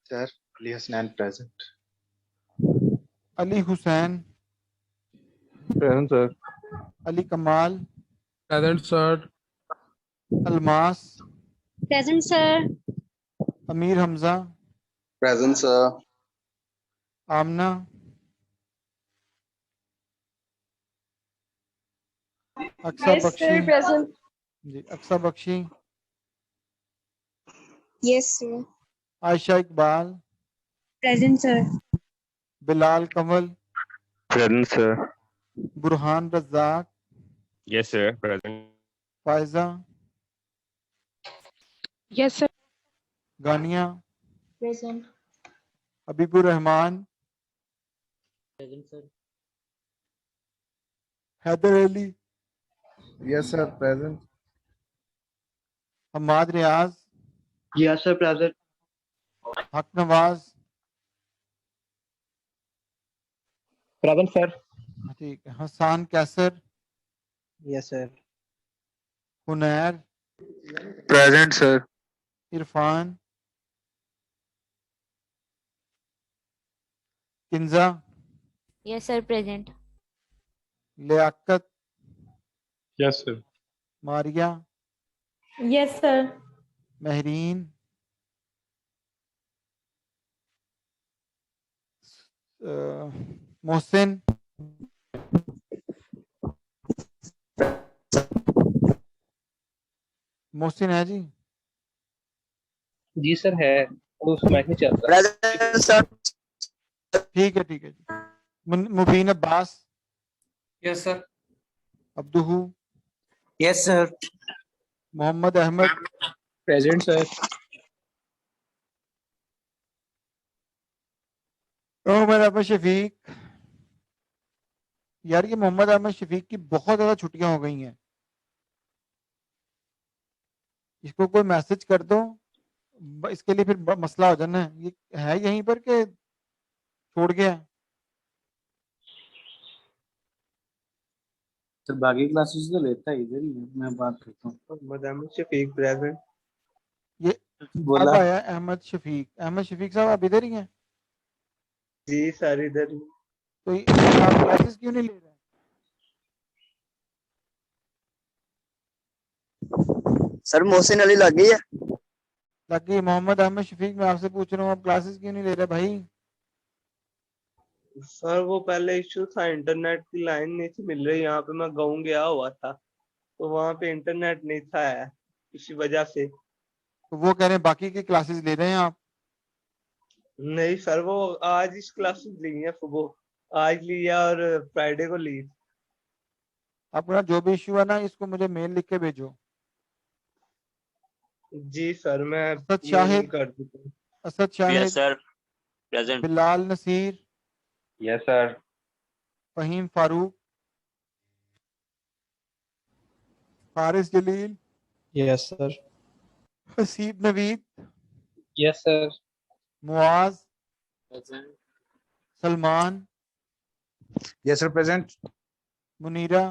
S10: sir Ali Hasnain present.
S2: Ali Hussain,
S4: present sir.
S2: Ali Kamal,
S5: present sir.
S2: Almas,
S12: present sir.
S2: Amir Hamza,
S10: present sir.
S2: Amna, Aqsa Bakhshi
S12: present.
S2: जी, Aqsa Bakhshi,
S12: yes sir.
S2: Ayesha Iqbal,
S12: present sir.
S2: Bilal Kanwal,
S11: present sir.
S2: Burhan Razzaq,
S11: yes sir. Present.
S2: Faiza,
S12: yes sir.
S2: Ghania,
S12: present.
S2: Habibur Rahman,
S3: present sir.
S2: Haider Ali,
S10: yes sir present.
S2: Hammad Riaz,
S10: yes sir present.
S2: Haq Nawaz,
S9: present sir.
S2: ठीक है, Hassan Qaiser,
S10: yes sir.
S2: Hunair,
S10: present sir.
S2: Irfan, Kinza,
S12: yes sir. Present.
S2: Liaquat,
S11: yes sir.
S2: Maria,
S12: yes sir.
S2: Mahreen, Mohsin, Mohsin है जी,
S9: जी sir है, उसको match नहीं चल रहा।
S2: ठीक है जी। Mubeen Abbas,
S8: yes sir.
S2: Abduhu,
S8: yes sir.
S2: Mohammad Ahmed,
S9: present sir.
S2: Mohammad Ahmed Shafiq. यार ये मोहम्मद अहमद शफीक की बहुत ज्यादा छुट्टियां हो गई हैं, इसको कोई मैसेज कर दो, इसके लिए फिर मसला हो जाना है। ये है यहीं पर के छोड़ गया?
S3: तो बाकी क्लासेस तो लेता है, इधर ही है, मैं बात करता हूँ।
S10: मोहम्मद अहमद शफीक प्रेजेंट।
S2: ये
S3: बोला
S2: अब आया अहमद शफीक साहब, आप इधर ही हैं?
S10: जी सर इधर ही।
S2: तो आप क्लासेस क्यों नहीं ले रहे?
S13: सर मोहसिन अली लग गई है।
S2: लकी मोहम्मद अहमद शफीक, मैं आपसे पूछ रहा हूँ आप क्लासेस क्यों नहीं ले रहे भाई?
S10: सर वो पहले इश्यू था, इंटरनेट की लाइन नहीं थी मिल रही। यहाँ पे मैं गाँव गया हुआ था तो वहाँ पे इंटरनेट नहीं था, इसी वजह से।
S2: तो वो कह रहे हैं बाकी की क्लासेस ले रहे हैं आप?
S10: नहीं सर, वो आज इस क्लासेस ली है, सुबह आज लिया और फ्राइडे को ली।
S2: अपना जो भी इश्यू है ना, इसको मुझे मेल लिख के भेजो।
S10: जी सर, मैं
S2: असद
S10: मेल
S2: शाहिद,
S10: कर देता हूँ।
S2: Asad
S3: yes
S2: Shahid,
S3: sir, present.
S2: Bilal Naseer,
S11: yes sir.
S2: Faheem Farooq, Faris Jalil,
S8: yes sir.
S2: Haseeb Naveed,
S9: yes sir.
S2: Muaz,
S3: present.
S2: Salman,
S13: yes sir present.
S2: Munira,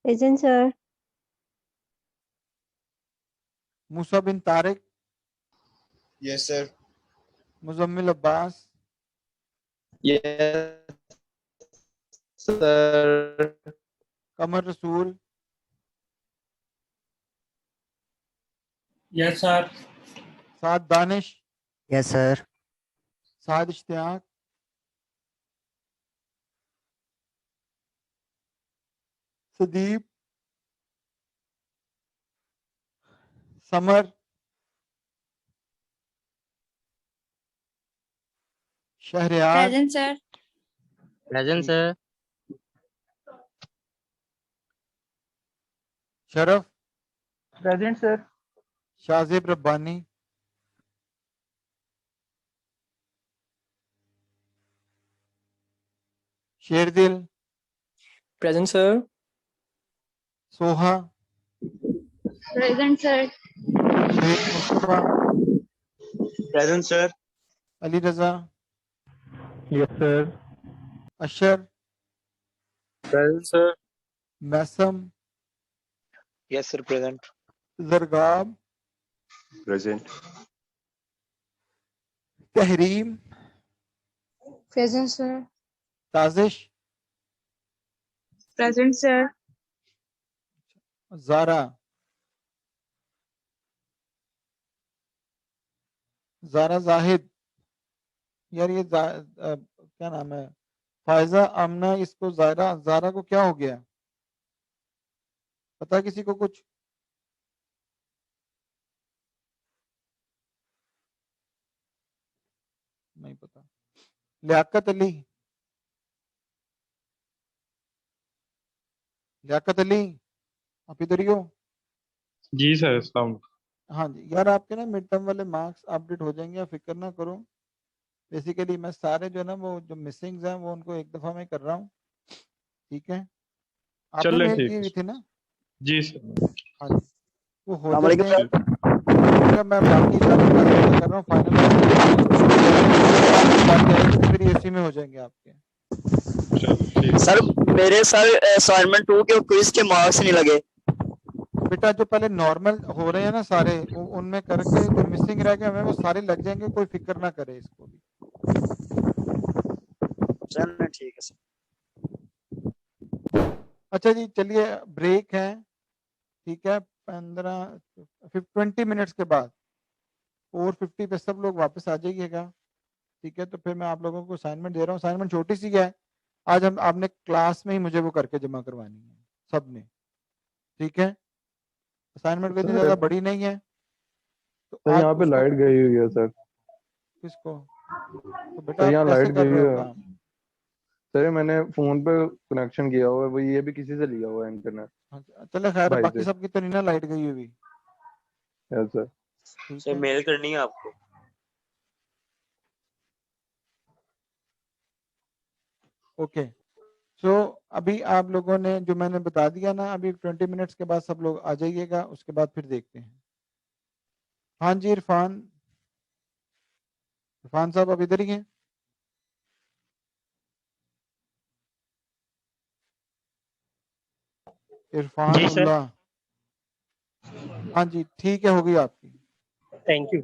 S12: present sir.
S2: Musa bin Tariq,
S13: yes sir.
S2: Muzammil Abbas,
S8: yes sir.
S2: Qamar Rasool,
S6: yes sir.
S2: Saad Danish,
S8: yes sir.
S2: Saad Ishtiaq, Sadeep, Samar, Shahryar,
S12: present sir.
S9: Present sir.
S2: Sharaf,
S10: present sir.
S2: Shazib Rabbani, Sherdil,
S8: present sir.
S2: Soha,
S12: present sir.
S2: Sheikh Mustafa,
S10: present sir.
S2: Ali Raza,
S11: yes sir.
S2: Ashar,
S3: present sir.
S2: Maisam,
S7: yes sir present.
S2: Zargab,
S13: present.
S2: Tahreem,
S12: present sir.
S2: Tajish,
S12: present sir.
S2: Zara, Zara Zahid, यार ये क्या नाम है, फायजा आमना, इसको Zara, Zara को क्या हो गया पता है किसी को कुछ? नहीं पता। लियाकत अली, लियाकत अली, आप इधर ही हो?
S11: जी सर अस्सलाम।
S2: हाँ जी यार, आपके ना मिड टर्म वाले मार्क्स अपडेट हो जाएंगे, आप फिक्र ना करो। बेसिकली मैं सारे जो है ना वो जो मिसिंग्स हैं वो उनको एक दफा में कर रहा हूँ, ठीक है? आपने
S11: चले
S2: मेल
S11: ठीक
S2: की
S11: है
S2: हुई थी ना?
S11: जी सर।
S2: हाँ जी, वो हो जाते हैं। मैं बाकी सारे क्लासेस कर रहा हूँ, फाइनल तो फिर इसी में हो जाएंगे आपके।
S14: सर मेरे सर असाइनमेंट 2 के क्विज के मार्क्स नहीं लगे।
S2: बेटा जो पहले नॉर्मल हो रहे हैं ना सारे, उनमें करके जो मिसिंग रह गए हमें वो सारे लग जाएंगे, कोई फिक्र ना करे इसको भी।
S14: चलना ठीक है सर।
S2: अच्छा जी चलिए, ब्रेक है, ठीक है? 20 मिनट्स के बाद 4:50 पे सब लोग वापस आ जाइएगा, ठीक है? तो फिर मैं आप लोगों को असाइनमेंट दे रहा हूँ। असाइनमेंट छोटी सी है, आज हम आपने क्लास में ही मुझे वो करके जमा करवानी है सब ने, ठीक है? असाइनमेंट इतनी ज्यादा बड़ी नहीं है तो
S4: सर
S2: आज
S4: यहाँ पे
S2: उसको
S4: लाइट गई हुई है सर।
S2: किसको? तो बेटा
S4: सर
S2: आप
S4: यहाँ
S2: कैसे
S4: लाइट
S2: कर
S4: गई
S2: रहे
S4: हुई
S2: हो
S4: है
S2: काम?
S4: सर, ये मैंने फोन पे कनेक्शन किया हुआ है, वो ये भी किसी से लिया हुआ है इंटरनेट
S2: चलो खैर,
S4: भाई
S2: बाकी
S4: से।
S2: सबकी तो नहीं ना लाइट गई हुई?
S4: Yes sir.
S2: ठीक
S3: सर
S2: है,
S3: मेल करनी है आपको।
S2: ओके। सो अभी आप लोगों ने जो मैंने बता दिया ना, अभी 20 मिनट्स के बाद सब लोग आ जाइएगा, उसके बाद फिर देखते हैं। हाँ जी इरफान, इरफान साहब अब इधर ही हैं? इरफान
S9: जी सर।
S2: उल्लाह, हाँ जी ठीक है, होगी आपकी।
S9: Thank you.